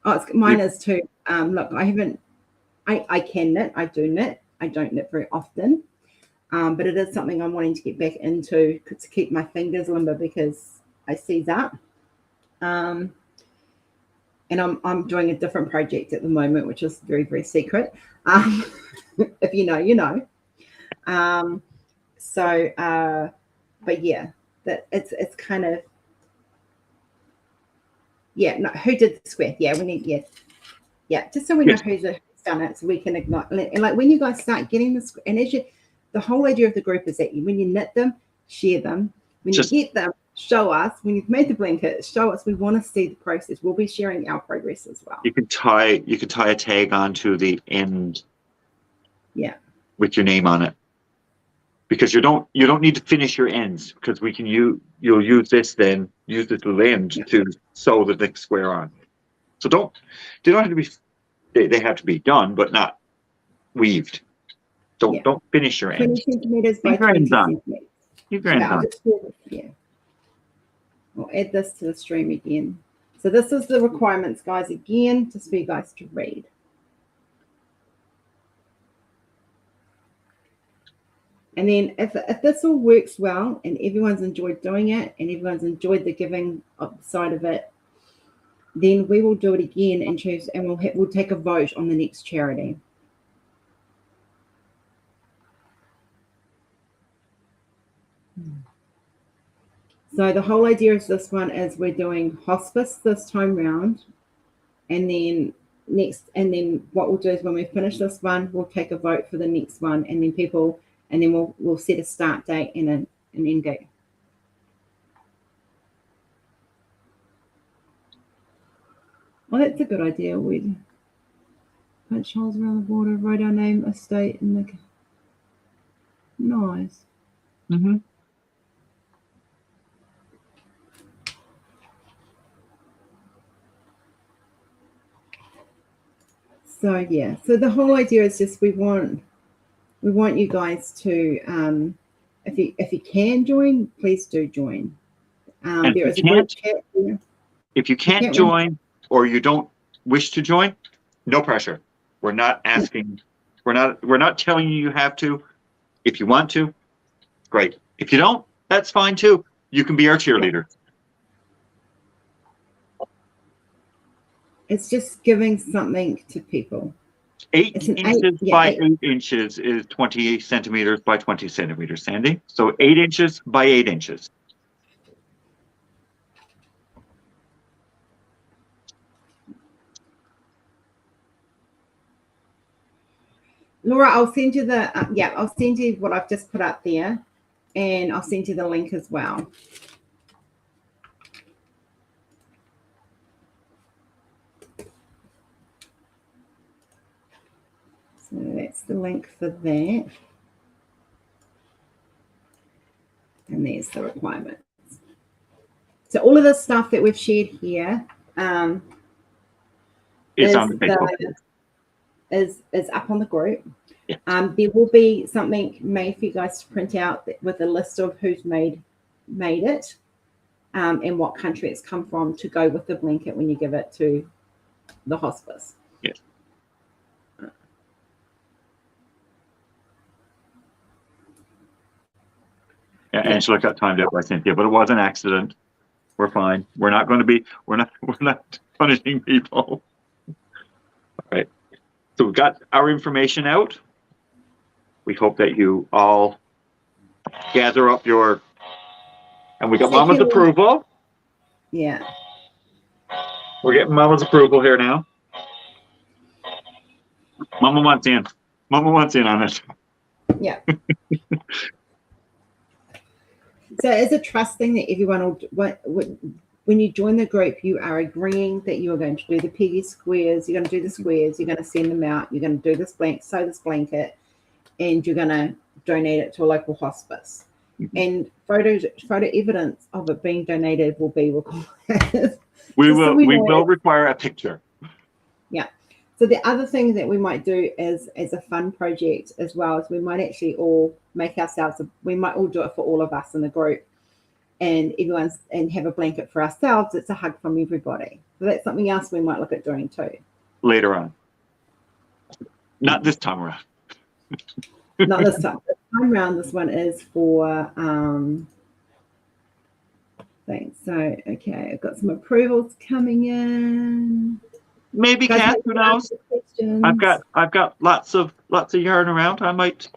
Oh, mine is too. Look, I can knit. I do knit. I don't knit very often, but it is something I'm wanting to get back into to keep my fingers limber because I see that. And I'm doing a different project at the moment, which is very, very secret. If you know, you know. But yeah, that it's kind of. Yeah, no, who did the square? Yeah, we need, just so we know who's done it, so we can ignite. And like when you guys start getting this, and the whole idea of the group is that when you knit them, share them. When you get them, show us. When you've made the blanket, show us. We want to see the process. We'll be sharing our progress as well. You can tie a tag onto the end. Yeah. With your name on it. Because you don't need to finish your ends, because you'll use this little end to sew the next square on. So they don't have to be, they have to be done, but not weaved. Don't finish your ends. 20 centimeters by 20 centimeters. Keep your ends on. Yeah. We'll add this to the stream again. So this is the requirements, guys, again, just for you guys to read. And then if this all works well and everyone's enjoyed doing it and everyone's enjoyed the giving side of it, then we will do it again and choose, and we'll take a vote on the next charity. So the whole idea of this one is we're doing hospice this time round, and then what we'll do is when we finish this one, we'll take a vote for the next one, and then we'll set a start date and an end date. Oh, that's a good idea. We'd punch holes around the border, write our name, estate, and the nice. Mm-hmm. So yeah, so the whole idea is just we want you guys to if you can join, please do join. There is a group chat here. If you can't join or you don't wish to join, no pressure. We're not asking. We're not telling you have to. If you want to, great. If you don't, that's fine too. You can be our cheerleader. It's just giving something to people. 8 inches by 8 inches is 20 centimeters by 20 centimeters, Sandy. So 8 inches by 8 inches. Laura, I'll send you I'll send you what I've just put up there, and I'll send you the link as well. So that's the link for that. And there's the requirements. So all of the stuff that we've shared here is on the Facebook. Is up on the group. Yeah. There will be something made for you guys to print out with a list of who's made it and what country it's come from to go with the blanket when you give it to the hospice. Yes. Yeah, Angela got timed out by Cynthia, but it was an accident. We're fine. We're not going to be. We're not punishing people. All right. So we've got our information out. We hope that you all gather up your. And we got Mama's approval. Yeah. We're getting Mama's approval here now. Mama wants in. Mama wants in on it. Yeah. So it's a trust thing that everyone will. When you join the group, you are agreeing that you are going to do the piggy squares. You're going to do the squares. You're going to send them out. You're going to do this sew this blanket, and you're going to donate it to a local hospice. And photo evidence of it being donated will be required. We will require a picture. Yeah. So the other thing that we might do is, as a fun project as well, is we might actually all make ourselves. We might all do it for all of us in the group, and have a blanket for ourselves. It's a hug from everybody. So that's something else we might look at doing too. Later on. Not this time around. Not this time. This time around, this one is for thanks. So okay, I've got some approvals coming in. Maybe Kath, who knows? I've got lots of yarn around. I might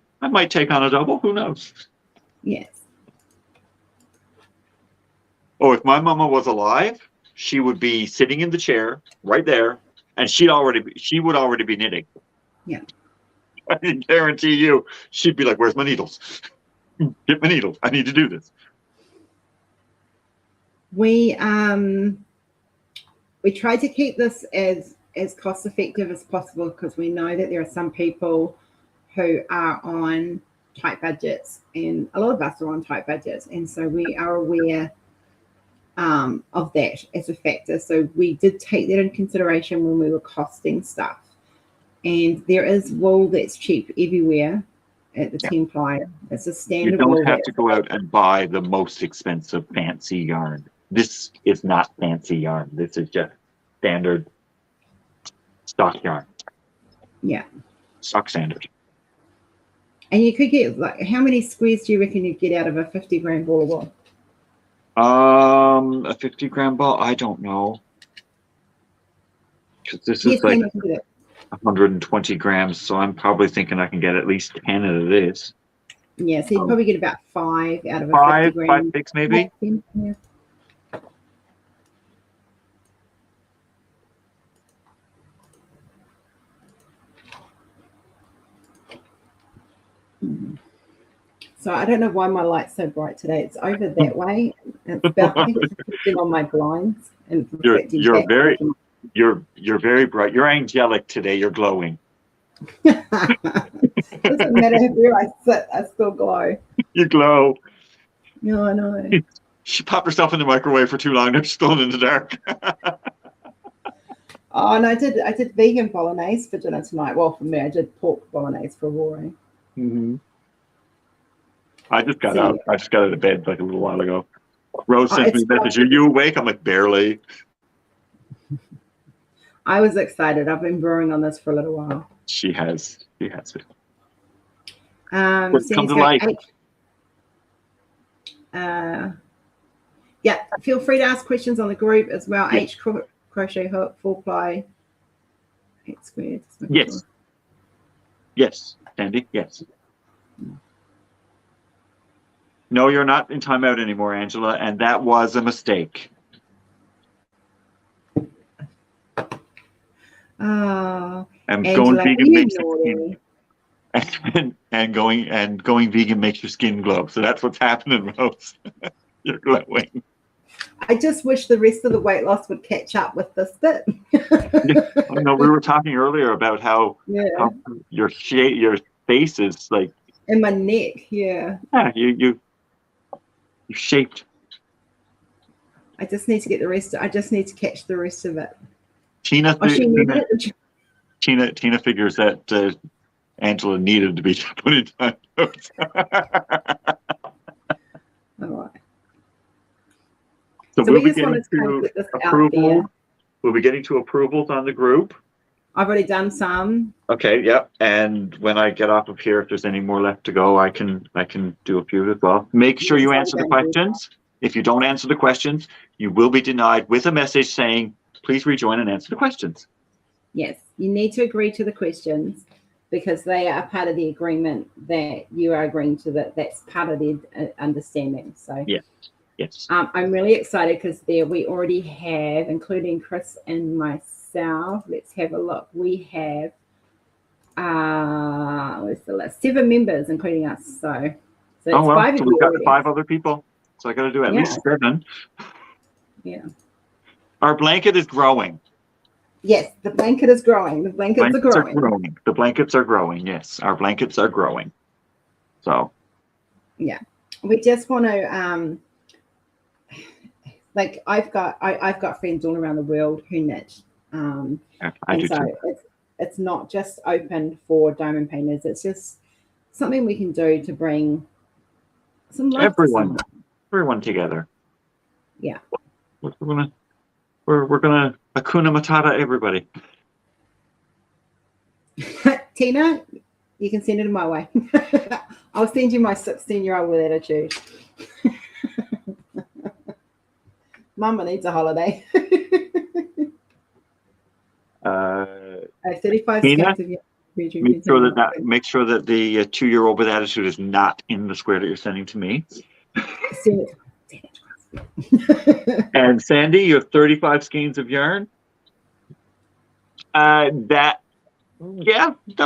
take on a double. Who knows? Yes. Oh, if my mama was alive, she would be sitting in the chair right there, and she would already be knitting. Yeah. I can guarantee you, she'd be like, "Where's my needles? Get my needles. I need to do this." We try to keep this as cost effective as possible, because we know that there are some people who are on tight budgets, and a lot of us are on tight budgets, and so we are aware of that as a factor. So we did take that into consideration when we were costing stuff. And there is wool that's cheap everywhere at the 10 ply. It's a standard. You don't wool have to go out and buy the most expensive fancy yarn. This is not fancy yarn. This is just standard stock yarn. Yeah. Stock standard. And you could get, like, how many squares do you reckon you'd get out of a 50-gram ball of wool? A 50-gram ball? I don't know. Because this is like 120 grams, so I'm probably thinking I can get at least 10 out of this. Yeah, so you'd probably get about 5 out of a 50-gram. 5, 6 maybe? Yeah. So I don't know why my light's so bright today. It's over that way. It's about on my blinds. And you're very bright. You're angelic today. You're glowing. Doesn't matter where I sit, I still glow. You glow. No, I know. She popped herself in the microwave for too long. Now she's still in the dark. Oh, and I did vegan bolognese for dinner tonight. Well, for me, I did pork bolognese for Rory. Mm-hmm. I just got out of bed like a little while ago. Rose sent me a message. Are you awake? I'm like, barely. I was excited. I've been brewing on this for a little while. She has it. Come to life. Yeah, feel free to ask questions on the group as well. Yeah. H crochet hook, 4-ply, 8 squared. Yes. Sure. Yes, Sandy. Yes. No, you're not in timeout anymore, Angela, and that was a mistake. Oh, and Angela, going vegan makes your skin, and going vegan makes your skin glow. So that's what's happening, Rose. You're glowing. I just wish the rest of the weight loss would catch up with this bit. No, we were talking earlier about how your face is like in my neck. Yeah, you shaped. I just need to get the rest. I just need to catch the rest of it. Tina figures that Angela needed to be put in time. All right. So we just wanted to get this out there. We'll be getting to approvals on the group. I've already done some. Okay, yep. And when I get off of here, if there's any more left to go, I can do a few as well. Make sure you answer the questions. If you don't answer the questions, you will be denied with a message saying, please rejoin and answer the questions. Yes, you need to agree to the questions because they are part of the agreement that you are agreeing to. That's part of the understanding. So yeah, yes. I'm really excited because there we already have, including Kris and myself. Let's have a look. We have where's the list? 7 members, including us. So it's well, 5 of so you we've got already. 5 other people. So I got to do at least 7. Yeah. Our blanket is growing. Yes, the blanket is growing. The blankets are growing. The blankets are growing. Yes, our blankets are growing. So. Yeah, we just want to like I've got friends all around the world who knit, I and do so too. it's not just open for diamond painters. It's just something we can do to bring some love to everyone together. Yeah, We're gonna Hakuna Matata everybody. Tina, you can send it my way. I'll send you my 16-year-old with attitude. Mama needs a holiday. 35 Tina, scats of your make sure that the 2-year-old with attitude is not in the square that you're sending to me. Send it. And Sandy, you have 35 skeins of yarn. That'll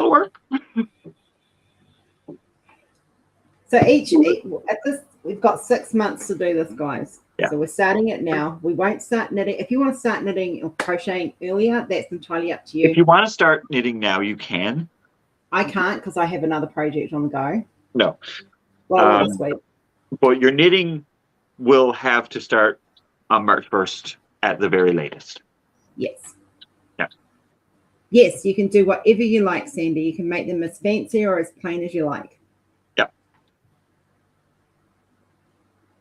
work. So at this, we've got 6 months to do this, guys. Yeah. So we're starting it now. We won't start knitting. If you want to start knitting or crocheting earlier, that's entirely up to you. If you want to start knitting now, you can. I can't because I have another project on the go. No. Well, this week. But your knitting will have to start on March 1st at the very latest. Yes. Yeah. Yes, you can do whatever you like, Sandy. You can make them as fancy or as plain as you like. Yeah.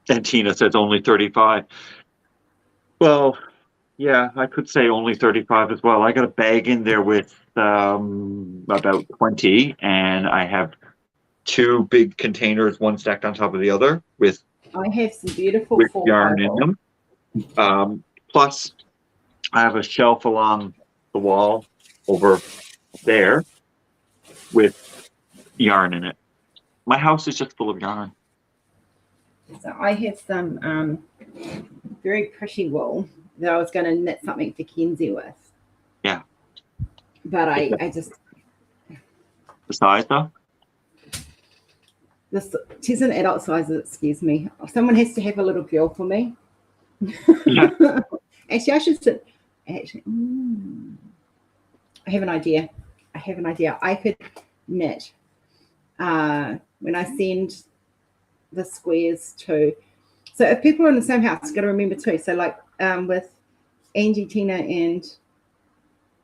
And Tina says only 35. Well, yeah, I could say only 35 as well. I got a bag in there with about 20, and I have 2 big containers, one stacked on top of the other, with I have some beautiful yarn in them. Plus, I have a shelf along the wall over there with yarn in it. My house is just full of yarn. So I have some very pretty wool that I was going to knit something for Kenzie with. Yeah. But I just... The size, though? She's an adult size, excuse me. Someone has to have a little girl for me. Yeah. Actually, I should sit... Actually, I have an idea. I could knit when I send the squares to... So if people are in the same house, you've got to remember too. So like with Angie, Tina, and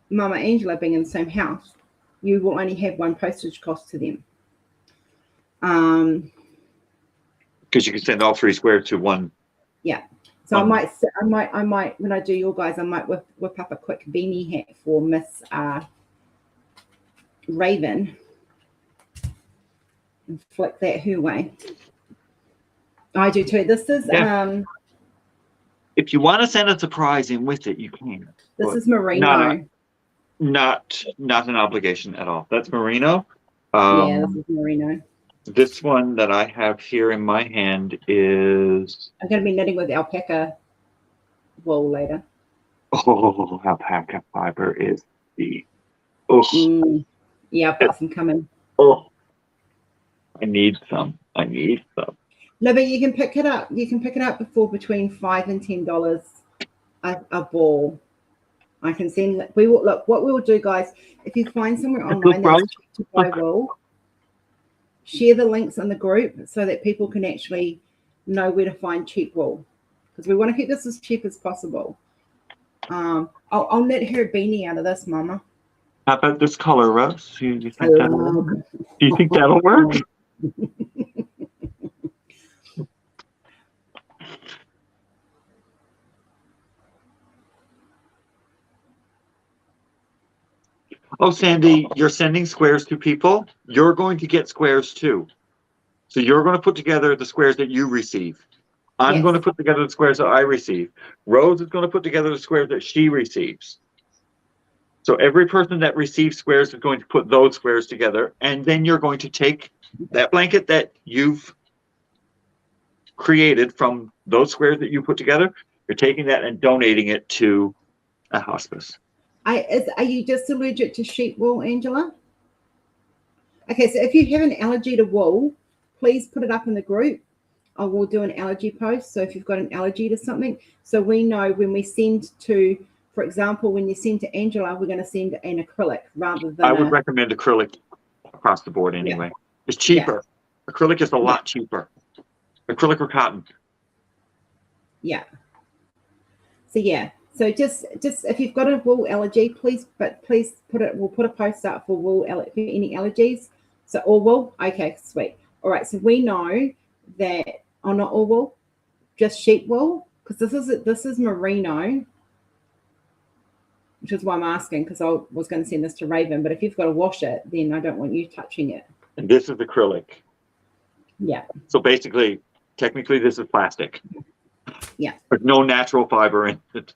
Mama Angela being in the same house, you will only have one postage cost to them. Because you can send all 3 squares to one. Yeah. So I might when I do your guys, I might whip up a quick beanie hat for Miss Raven and flick that her way. I do too. This is if you want to send a surprise in with it, you can. This is merino. Not an obligation at all. That's merino. Yeah, this is merino. This one that I have here in my hand is... I'm going to be knitting with alpaca wool later. Oh, alpaca fiber is the... Yeah, I've got some coming. Oh, I need some. No, but you can pick it up. You can pick it up for between $5 and $10 a ball. I can send. We will look. What we will do, guys, if you find somewhere online that's cheap to buy wool, share the links in the group so that people can actually know where to find cheap wool, because we want to keep this as cheap as possible. I'll knit her a beanie out of this, Mama. How about this color, Rose? Do you think that'll work? Oh, Sandy, you're sending squares to people. You're going to get squares too. So you're going to put together the squares that you receive. I'm going to put together the squares that I receive. Rose is going to put together the squares that she receives. So every person that receives squares is going to put those squares together, and then you're going to take that blanket that you've created from those squares that you put together. You're taking that and donating it to a hospice. Are you just allergic to sheep wool, Angela? Okay, so if you have an allergy to wool, please put it up in the group. I will do an allergy post. So if you've got an allergy to something, so we know when we send to, for example, when you send to Angela, we're going to send an acrylic rather than. I would recommend acrylic across the board anyway. Yeah. It's cheaper. Yeah. Acrylic is a lot cheaper. Acrylic or cotton. Yeah. So yeah. So just if you've got a wool allergy, please put it. We'll put a post up for wool for any allergies. So all wool. Okay, sweet. All right. So we know that not all wool, just sheep wool, because this is merino, which is why I'm asking, because I was going to send this to Raven, but if you've got to wash it, then I don't want you touching it. And this is acrylic. Yeah. So basically, technically, this is plastic. Yeah. There's no natural fiber in it.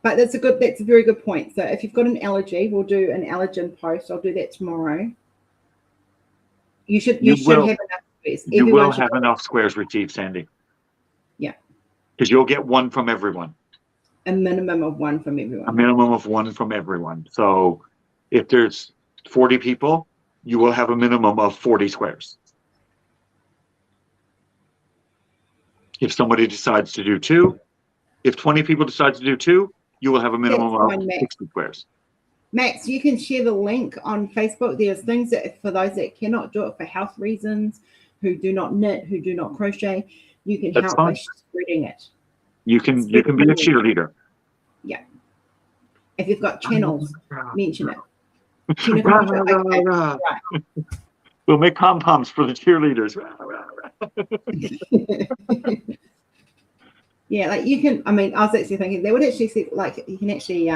But that's a very good point. So if you've got an allergy, we'll do an allergen post. I'll do that tomorrow. You should have enough squares. You will have enough squares received, Sandy. Yeah. Because you'll get one from everyone. A minimum of one from everyone. A minimum of one from everyone. So if there's 40 people, you will have a minimum of 40 squares. If somebody decides to do 2, if 20 people decide to do 2, you will have a minimum of 60 squares. Max, you can share the link on Facebook. There's things that for those that cannot do it for health reasons, who do not knit, who do not crochet, you can help by spreading it. You can be a cheerleader. Yeah. If you've got channels, mention it. Right. We'll make pom-poms for the cheerleaders. Yeah, like you can. I mean, I was actually thinking they would actually see, like, you can actually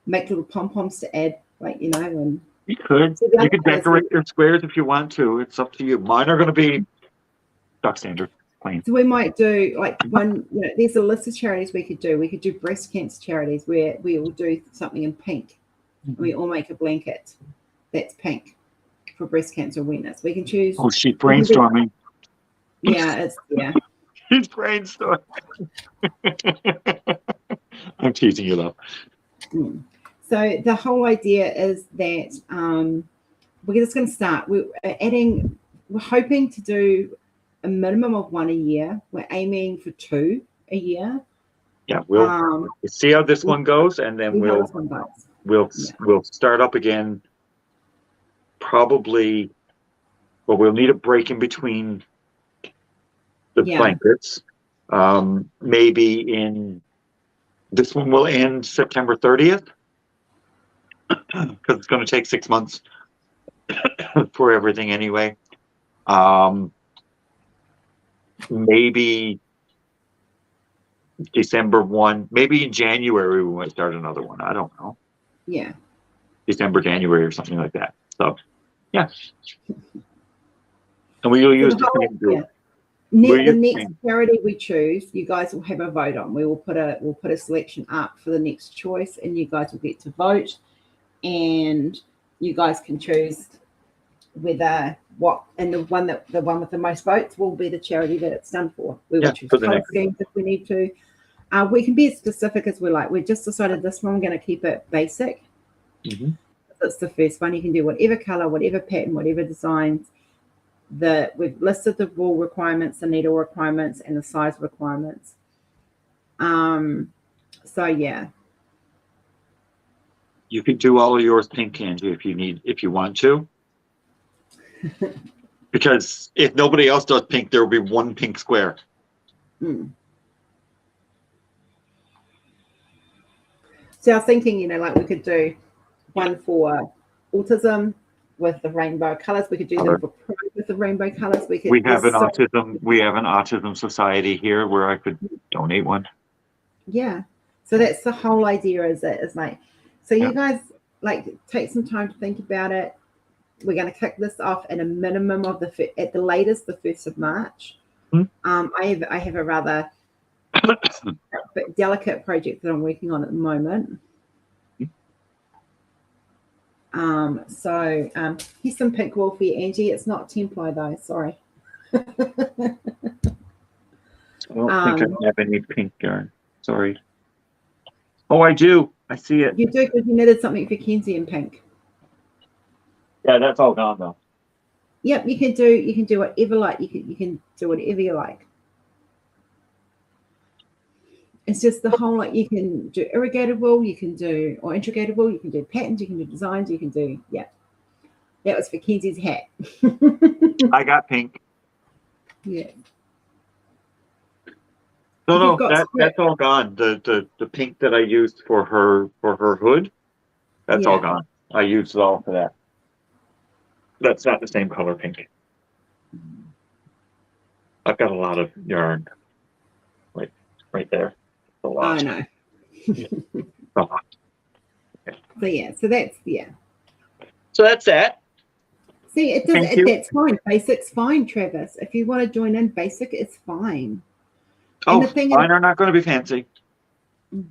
make little pom-poms to add, like, you know, and you could decorate your squares if you want to. It's up to you. Mine are going to be stock standard, plain. So we might do like one. You know, there's a list of charities we could do. We could do breast cancer charities where we will do something in pink. Mm-hmm. We all make a blanket that's pink for breast cancer awareness. We can choose. Oh, she's brainstorming. Yeah. She's brainstorming. I'm teasing you, love. So the whole idea is that we're just going to start. We're hoping to do a minimum of 1 a year. We're aiming for 2 a year. Yeah, we'll see how this one goes, and then we'll start up again. Probably, but we'll need a break in between the blankets. Maybe in this one will end September 30th because it's going to take 6 months for everything anyway. Maybe December 1, maybe in January we might start another one. I don't know. Yeah. December, January, or something like that. So, yeah. And we will use the same group. The next charity we choose, you guys will have a vote on. We will put a selection up for the next choice, and you guys will get to vote, and you guys can choose whether the one with the most votes will be the charity that it's done for. We will choose color schemes if we need to. We can be as specific as we like. We just decided this one we're going to keep it basic. Mm-hmm. It's the first one. You can do whatever color, whatever pattern, whatever designs. We've listed the wool requirements, the needle requirements, and the size requirements. So yeah. You could do all of yours pink, Angie, if you want to. Because if nobody else does pink, there will be one pink square. So I was thinking, like we could do one for autism with the rainbow colors. We could do them for pride with the rainbow colors. We have an autism society here where I could donate one. Yeah. So that's the whole idea. You guys like take some time to think about it. we're going to kick this off at a minimum of at the latest, the 1st of March. I have a rather delicate project that I'm working on at the moment. Here's some pink wool for you, Angie. It's not Templi though, sorry. I don't think I have any pink yarn. Sorry. Oh, I do. I see it. You do, because you knitted something for Kenzie in pink. Yeah, that's all gone though. Yep, you can do whatever like you can do whatever you like. It's just the whole, like, you can do irrigated wool, you can do, or integrated wool, you can do patterns, you can do designs, you can do, yeah. That was for Kenzie's hat. I got pink. Yeah. No, that's all gone. The pink that I used for her hood, that's all gone. I used it all for that. That's not the same color pink. I've got a lot of yarn. Right there. A lot. I know. Okay. So that's So that's that. See, it does. That's fine. Basic's fine, Travis. If you want to join in, basic is fine. Oh, mine are not going to be fancy. Mine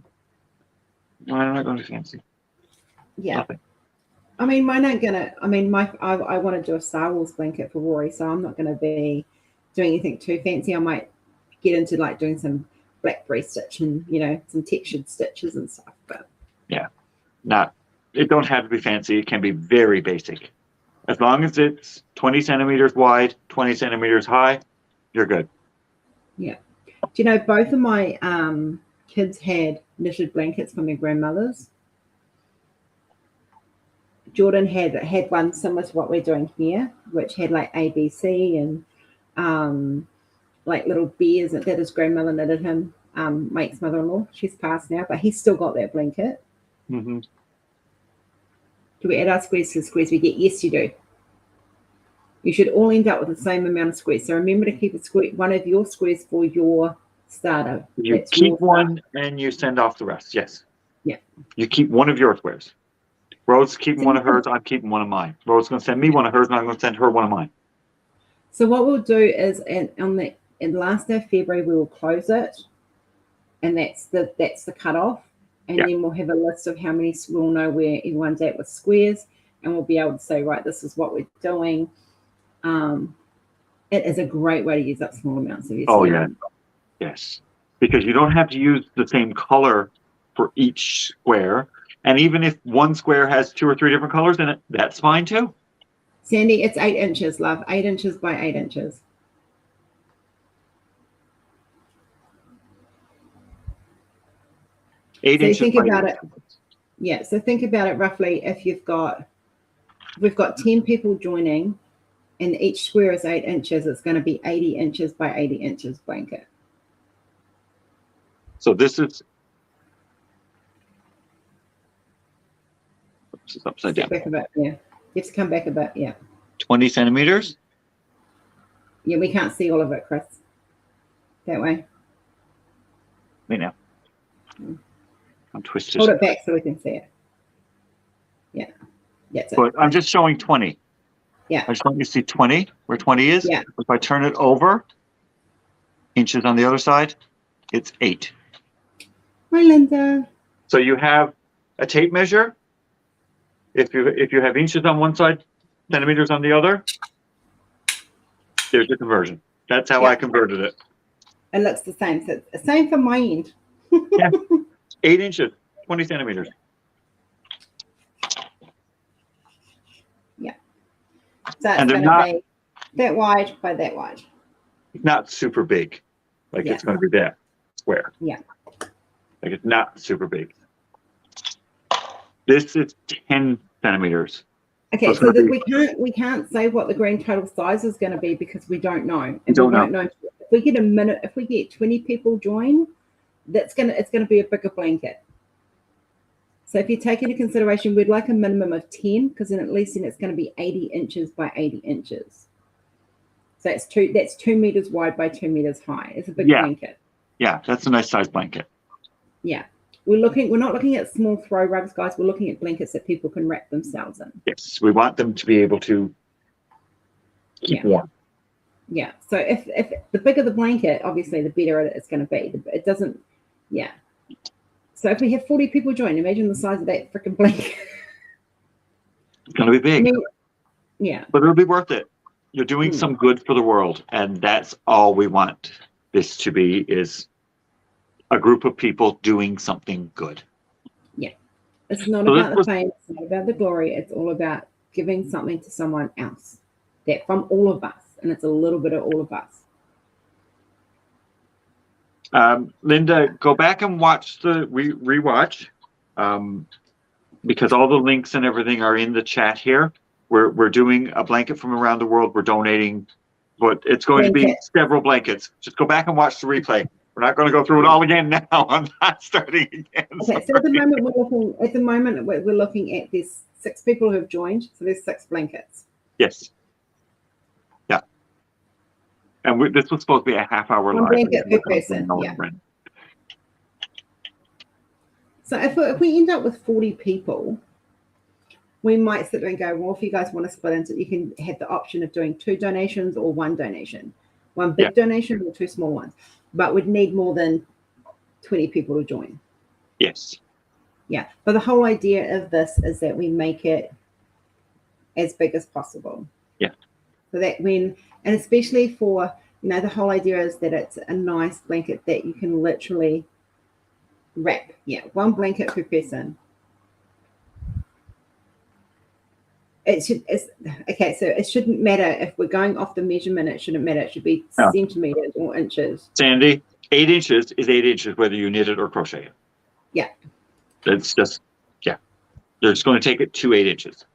are not going to be fancy. Yeah. Nothing. I mean, mine aren't gonna. I mean, I want to do a Star Wars blanket for Rory, so I'm not going to be doing anything too fancy. I might get into like doing some blackberry stitch and some textured stitches and stuff. But yeah, it don't have to be fancy. It can be very basic, as long as it's 20 centimeters wide, 20 centimeters high. You're good. Yeah. Do you know both of my kids had knitted blankets from their grandmothers? Jordan had one similar to what we're doing here, which had like ABC and like little bears that his grandmother knitted him. My ex-mother-in-law, she's passed now, but he's still got that blanket. Mm-hmm. Do we add our squares to the squares we get? Yes, you do. You should all end up with the same amount of squares. So remember to keep one of your squares for your starter. You keep one and you send off the rest. Yes. Yeah. You keep one of your squares. Rose keeping one of hers. I'm keeping one of mine. Rose going to send me one of hers, and I'm going to send her one of mine. So what we'll do is, in the last day of February, we will close it, and that's the cutoff. And then we'll have a list of how many. We'll know where everyone's at with squares, and we'll be able to say, right, this is what we're doing. It is a great way to use up small amounts of your Oh yeah, yes, because you don't have to use the same color for each square. And even if one square has 2 or 3 different colors in it, that's fine too. Sandy, it's 8 inches, love. 8 inches by 8 inches. So think about it. Yeah, so think about it roughly. If we've got 10 people joining, and each square is 8 inches, it's going to be 80 inches by 80 inches blanket. So this is upside down. Back a bit, yeah. You have to come back a bit, yeah. 20 centimeters? Yeah, we can't see all of it, Chris. That way. Wait now. I'm twisted. Hold it back so we can see it. Yeah. That's it. But I'm just showing 20. Yeah. I just want you to see 20, where 20 is. Yeah. If I turn it over, inches on the other side, it's 8. Hi, Linda. So you have a tape measure. If you have inches on one side, centimeters on the other, there's the conversion. That's how I converted it. It looks the same. So it's the same for my end. Yeah. 8 inches, 20 centimeters. Yeah. So it's going to be that wide by that wide. Not super big. Like it's going to be that square. Yeah. Like it's not super big. This is 10 centimeters. Okay, so we can't say what the grand total size is going to be because we don't know. And we don't know. If we get 20 people join, it's going to be a bigger blanket. So if you take into consideration, we'd like a minimum of 10 because then at least it's going to be 80 inches by 80 inches. So that's 2 meters wide by 2 meters high. It's a big blanket. Yeah, that's a nice size blanket. Yeah. We're not looking at small throw rugs, guys. We're looking at blankets that people can wrap themselves in. Yes, we want them to be able to keep warm. Yeah. So if the bigger the blanket, obviously the better it's going to be. It doesn't. Yeah. So if we have 40 people join, imagine the size of that freaking blanket. It's going to be big. I mean, yeah. But it'll be worth it. You're doing some good for the world, and that's all we want this to be, is a group of people doing something good. Yeah. It's not about the fame, it's not about the glory, it's all about giving something to someone else. That from all of us, and it's a little bit of all of us. Linda, go back and watch the rewatch, because all the links and everything are in the chat here. We're doing a blanket from around the world. We're donating, but it's going to be several blankets. Just go back and watch the replay. We're not going to go through it all again now. I'm not starting again. Okay, so at the moment we're looking at these 6 people who have joined. So there's 6 blankets. Yes. Yeah. And this was supposed to be a half-hour live. Blanket per person. Yeah. So if we end up with 40 people, we might sit there and go, well, if you guys want to split into, you can have the option of doing 2 donations or 1 donation, 1 big donation or 2 small ones. But we'd need more than 20 people to join. Yes. Yeah. But the whole idea of this is that we make it as big as possible. Yeah. So that and especially for, the whole idea is that it's a nice blanket that you can literally wrap. Yeah. 1 blanket per person. So it shouldn't matter if we're going off the measurement. It shouldn't matter. It should be centimeters or inches. Sandy, 8 inches is 8 inches, whether you knit it or crochet it. Yeah. It's just, they're just going to take it to 8 inches.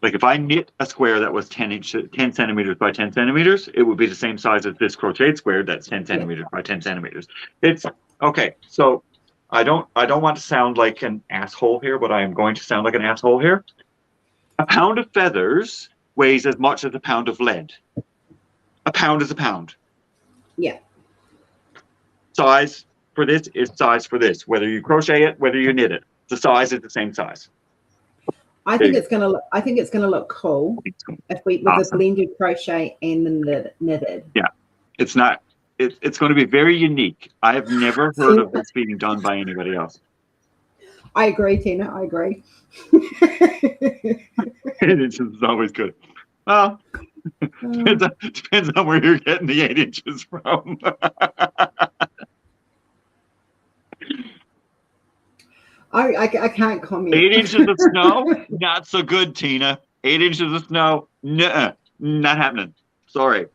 Like if I knit a square that was 10 centimeters by 10 centimeters, it would be the same size as this crocheted square that's 10 centimeters by 10 centimeters. It's okay. So I don't want to sound like an asshole here, but I am going to sound like an asshole here. A pound of feathers weighs as much as a pound of lead. A pound is a pound. Yeah. Size for this is size for this. Whether you crochet it, whether you knit it, the size is the same size. I think it's gonna look cool if we with the blended crochet and the knitted. Yeah, it's not. It's going to be very unique. I have never heard of this being done by anybody else. I agree, Tina. I agree. 8 inches is always good. Well, depends on where you're getting the 8 inches from. I can't comment. 8 inches of snow, not so good, Tina. 8 inches of snow, nuh-uh, not happening. Sorry.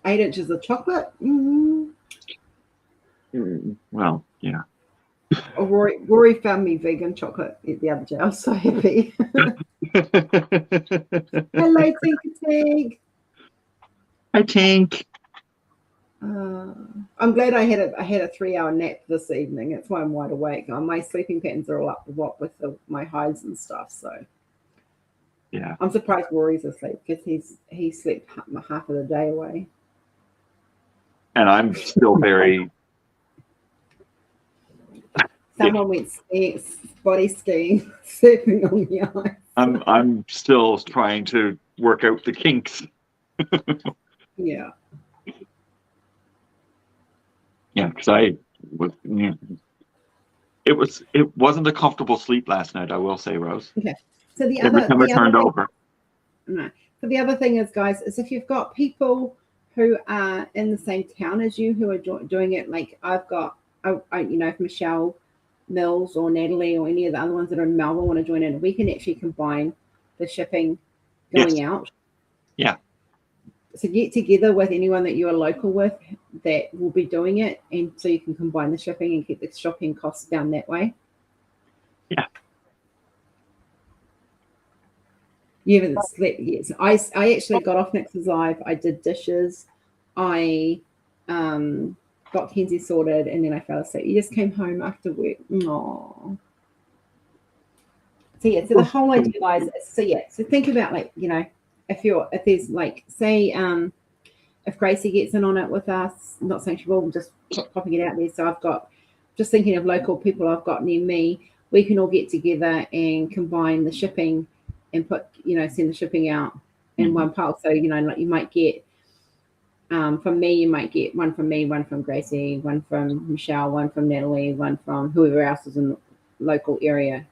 8 inches of chocolate? Well, yeah. Oh, Rory found me vegan chocolate the other day. I was so happy. Hello, Tinky Tink. Hi, Tink. I'm glad I had a 3-hour nap this evening. That's why I'm wide awake. My sleeping patterns are all up to what with my hides and stuff. So yeah, I'm surprised Rory's asleep because he slept half of the day away. And I'm still very. Someone went body skiing, surfing on the ice. I'm still trying to work out the kinks. Yeah. Yeah, because I was. Yeah. It wasn't a comfortable sleep last night. I will say, Rose. Okay. So every time I turned over. No. So the other thing is, guys, is if you've got people who are in the same town as you who are doing it, like I've got, if Michelle Mills or Natalie or any of the other ones that are in Melbourne want to join in, we can actually combine the shipping going out. Yeah. So get together with anyone that you are local with that will be doing it, and so you can combine the shipping and keep the shopping costs down that way. Yeah. You haven't slept yet. So I actually got off Nix's live. I did dishes. I got Kenzie sorted, and then I fell asleep. You just came home after work. Aww. So yeah, so the whole idea, guys. So think about if there's like say if Gracie gets in on it with us, not saying she will, just popping it out there. So I've got, just thinking of local people I've got near me, we can all get together and combine the shipping and put, send the shipping out in one pile. So, like you might get, from me, you might get one from me, one from Gracie, one from Michelle, one from Natalie, one from whoever else is in the local area.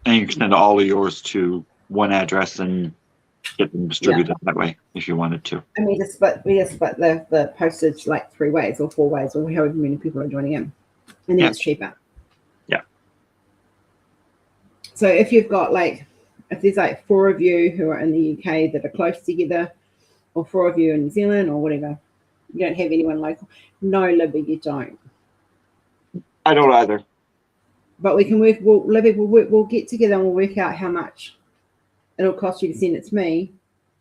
And you can send all of yours to one address and get them distributed that way if you wanted to. And we just split the postage like 3 ways or 4 ways or however many people are joining in. And then it's cheaper. Yeah. So if you've got if there's 4 of you who are in the UK that are close together, or 4 of you in New Zealand or whatever, you don't have anyone local. No, Libby, you don't. I don't either. But we can work. Libby, we'll get together and we'll work out how much it'll cost you to send it to me,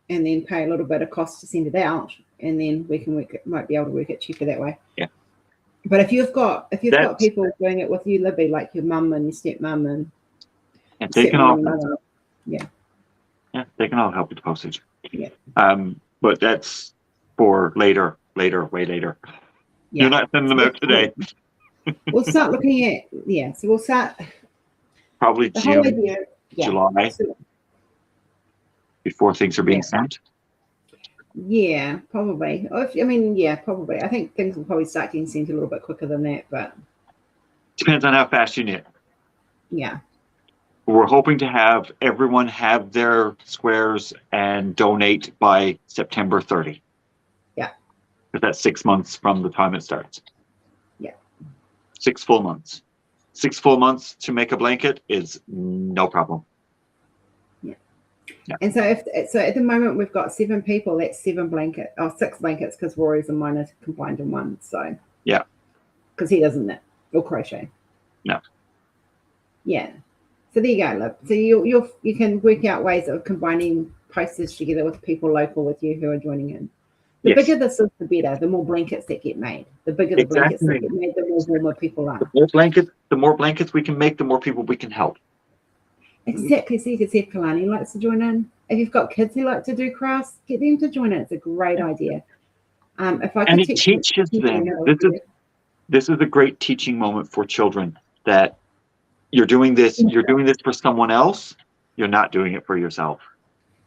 and then pay a little bit of cost to send it out, and then we can might be able to work it cheaper that way. Yeah. But if you've got people doing it with you, Libby, like your mum and your stepmum and they can all they can all help with the postage. Yeah. But that's for later, way later. Yeah. You're not sending them out today. We'll start looking at so we'll start probably June, July, before things are being sent. Yeah, probably. Probably. I think things will probably start getting sent a little bit quicker than that, but depends on how fast you knit. Yeah. We're hoping to have everyone have their squares and donate by September 30. Yeah. Because that's 6 months from the time it starts. Yeah. 6 full months. 6 full months to make a blanket is no problem. Yeah. And so at the moment we've got 7 people, that's 6 blankets because Rory's and mine are combined in one. So yeah. Because he doesn't knit or crochet. No. Yeah. So there you go, Lib. So you can work out ways of combining postage together with people local with you who are joining in. The bigger this is, the better. The more blankets that get made. The bigger the blankets that get made, the more warmer people are. The more blankets we can make, the more people we can help. Exactly. So you can see if Kalani likes to join in. If you've got kids who like to do crafts, get them to join in. It's a great idea. If I and it teaches them. This is a great teaching moment for children that you're doing this for someone else. You're not doing it for yourself.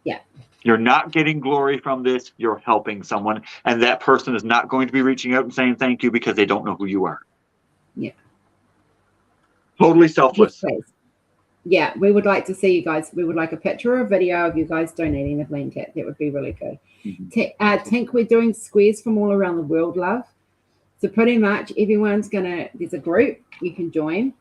Yeah. You're not getting glory from this. You're helping someone. And that person is not going to be reaching out and saying thank you because they don't know who you are. Yeah. Totally selfless. Yes, yeah, we would like to see you guys. We would like a picture or a video of you guys donating a blanket. That would be really good. Mm-hmm. Tink, we're doing squares from all around the world, love. So pretty much everyone's there's a group you can join.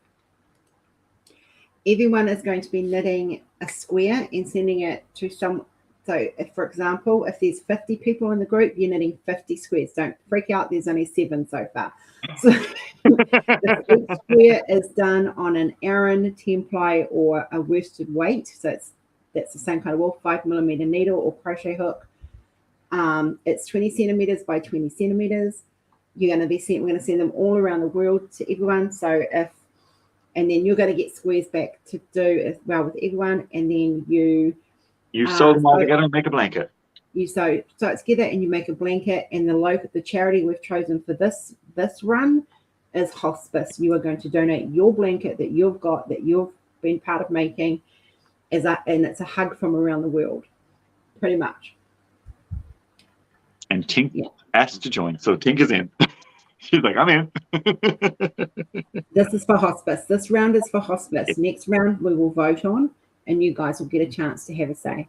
Everyone is going to be knitting a square and sending it to some. So, for example, if there's 50 people in the group, you're knitting 50 squares. Don't freak out. There's only 7 so far. So, each square is done on an Aran, 10-ply, or a worsted weight. So that's the same kind of wool, 5mm needle or crochet hook. It's 20 centimeters by 20 centimeters. We're going to send them all around the world to everyone. So and then you're going to get squares back to do as well with everyone, and then you sew them all together and make a blanket. You sew it together and you make a blanket. And the charity we've chosen for this run is Hospice. You are going to donate your blanket that you've got, that you've been part of making, and it's a hug from around the world, pretty much. And Tink asked to join, so Tink is in. She's like, I'm in. This is for Hospice. This round is for Hospice. Next round we will vote on, and you guys will get a chance to have a say.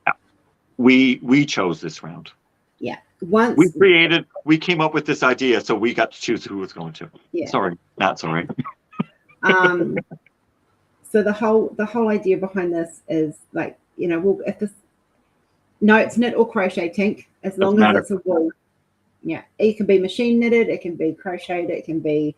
Yeah. We chose this round. Yeah. We came up with this idea, so we got to choose who was going to. Yeah. Sorry, that's all right. So the whole idea behind this is it's knit or crochet, Tink, as long as it's a wool. Yeah, it can be machine knitted, it can be crocheted, it can be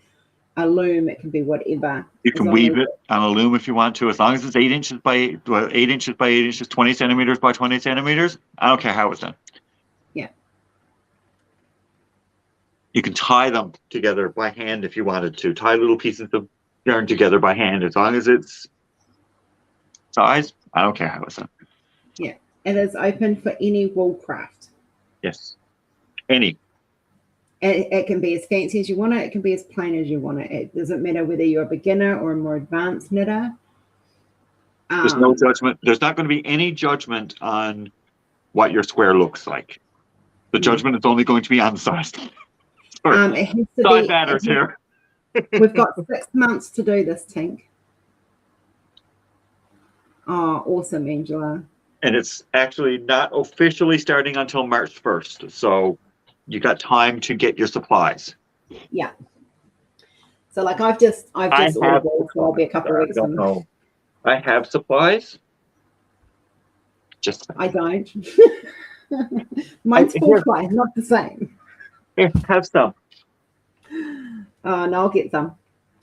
a loom, it can be whatever. You can weave it on a loom if you want to, as long as it's 8 inches by 8 inches by 8 inches, 20 centimeters by 20 centimeters. I don't care how it's done. Yeah. You can tie them together by hand if you wanted to. Tie little pieces of yarn together by hand, as long as it's size. I don't care how it's done. Yeah, it is open for any wool craft. Yes. Any. It can be as fancy as you want it. It can be as plain as you want it. It doesn't matter whether you're a beginner or a more advanced knitter. There's no judgment. There's not going to be any judgment on what your square looks like. The judgment is only going to be on the size. It has to Size be. matters here. We've got 6 months to do this, Tink. Oh, awesome, Angela. And it's actually not officially starting until March 1st. So you got time to get your supplies. Yeah. So like I've just ordered wool, so I'll be a couple of weeks. I don't know. I have supplies. Just I don't. Mine's full price, not the same. Here, have some. Oh, no, I'll get some.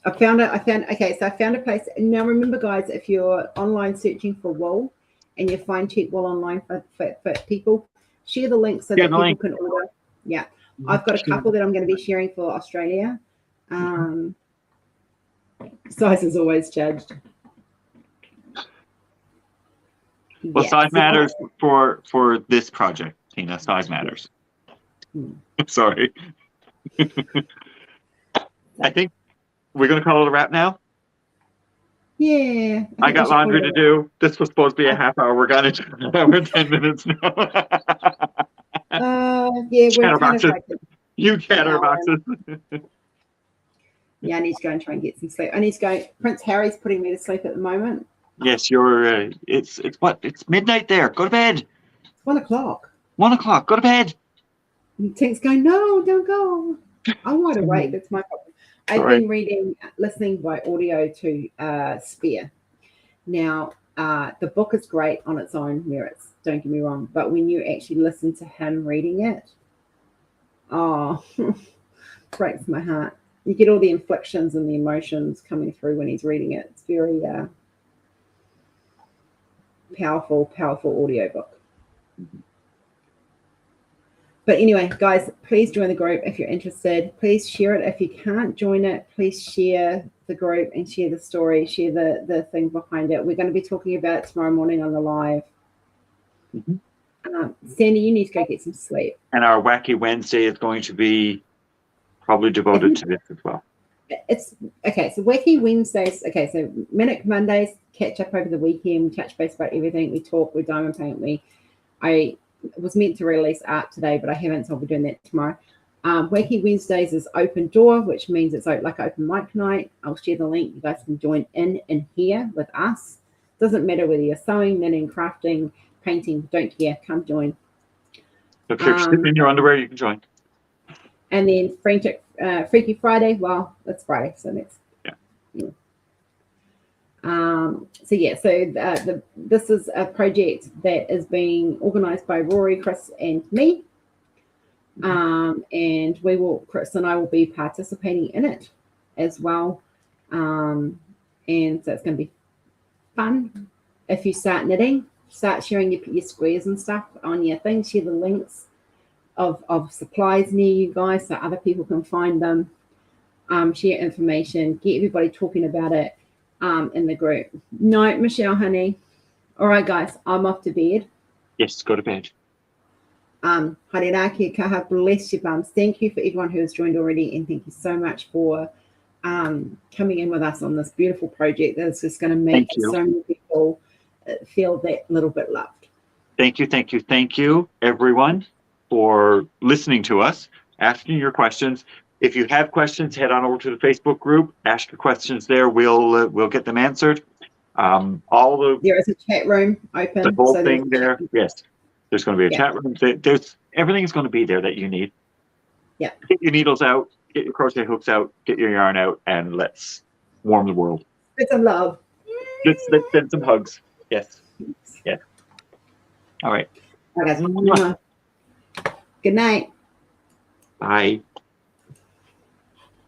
I found a place. Now remember, guys, if you're online searching for wool and you find cheap wool online for people, share the link so that people can order. Yeah. I've got a couple that I'm going to be sharing for Australia. Size is always judged. Well, size matters for this project, Tina. Size matters. Sorry. I think we're going to call it a wrap now. Yeah. I got laundry to do. This was supposed to be a half hour. We're going to an hour and 10 minutes now. Yeah, we're kind of you chatterboxes. Yeah, I need to go and try and get some sleep. I need to go. Prince Harry's putting me to sleep at the moment. Yes, you're. It's what? It's midnight there. Go to bed. It's 1 o'clock. 1 o'clock. Go to bed. And Tink's going, no, don't go. I'm wide awake. That's my problem. I've been listening by audio to Spear. Now, the book is great on its own merits. Don't get me wrong, but when you actually listen to him reading it, oh, breaks my heart. You get all the inflections and the emotions coming through when he's reading it. It's very powerful audiobook. But anyway, guys, please join the group if you're interested. Please share it. If you can't join it, please share the group and share the story, share the thing behind it. We're going to be talking about it tomorrow morning on the live. Sandy, you need to go get some sleep. And our Wacky Wednesday is going to be probably devoted to this as well. It's okay. So Wacky Wednesdays. Okay, so Manic Mondays, catch up over the weekend, touch base about everything. We talk, we diamond paint. I was meant to release art today, but I haven't, so I'll be doing that tomorrow. Wacky Wednesdays is open door, which means it's like open mic night. I'll share the link. You guys can join in here with us. Doesn't matter whether you're sewing, knitting, crafting, painting. Don't care. Come join. So if you're sitting in your underwear, you can join. And then Freaky Friday. Well, it's Friday, so next. Yeah. So this is a project that is being organised by Rory, Kris, and me. And Kris and I will be participating in it as well. And so it's going to be fun. If you start knitting, start sharing your squares and stuff on your thing. Share the links of supplies near you guys so other people can find them. Share information. Get everybody talking about it in the group. No, Michelle, honey. All right, guys, I'm off to bed. Yes, go to bed. Hariraki kaha, bless your bums. Thank you for everyone who has joined already, and thank you so much for coming in with us on this beautiful project that is just going to make so many people feel that little bit loved. Thank you, everyone, for listening to us, asking your questions. If you have questions, head on over to the Facebook group. Ask your questions there. We'll get them answered. There is a chat room open. The whole thing there. Yes, there's going to be a chat room. Everything is going to be there that you need. Yeah. Get your needles out. Get your crochet hooks out. Get your yarn out, and let's warm the world. Get some love. Let's send some hugs. Yes. Yeah. All right. All right, guys. Good night. Bye.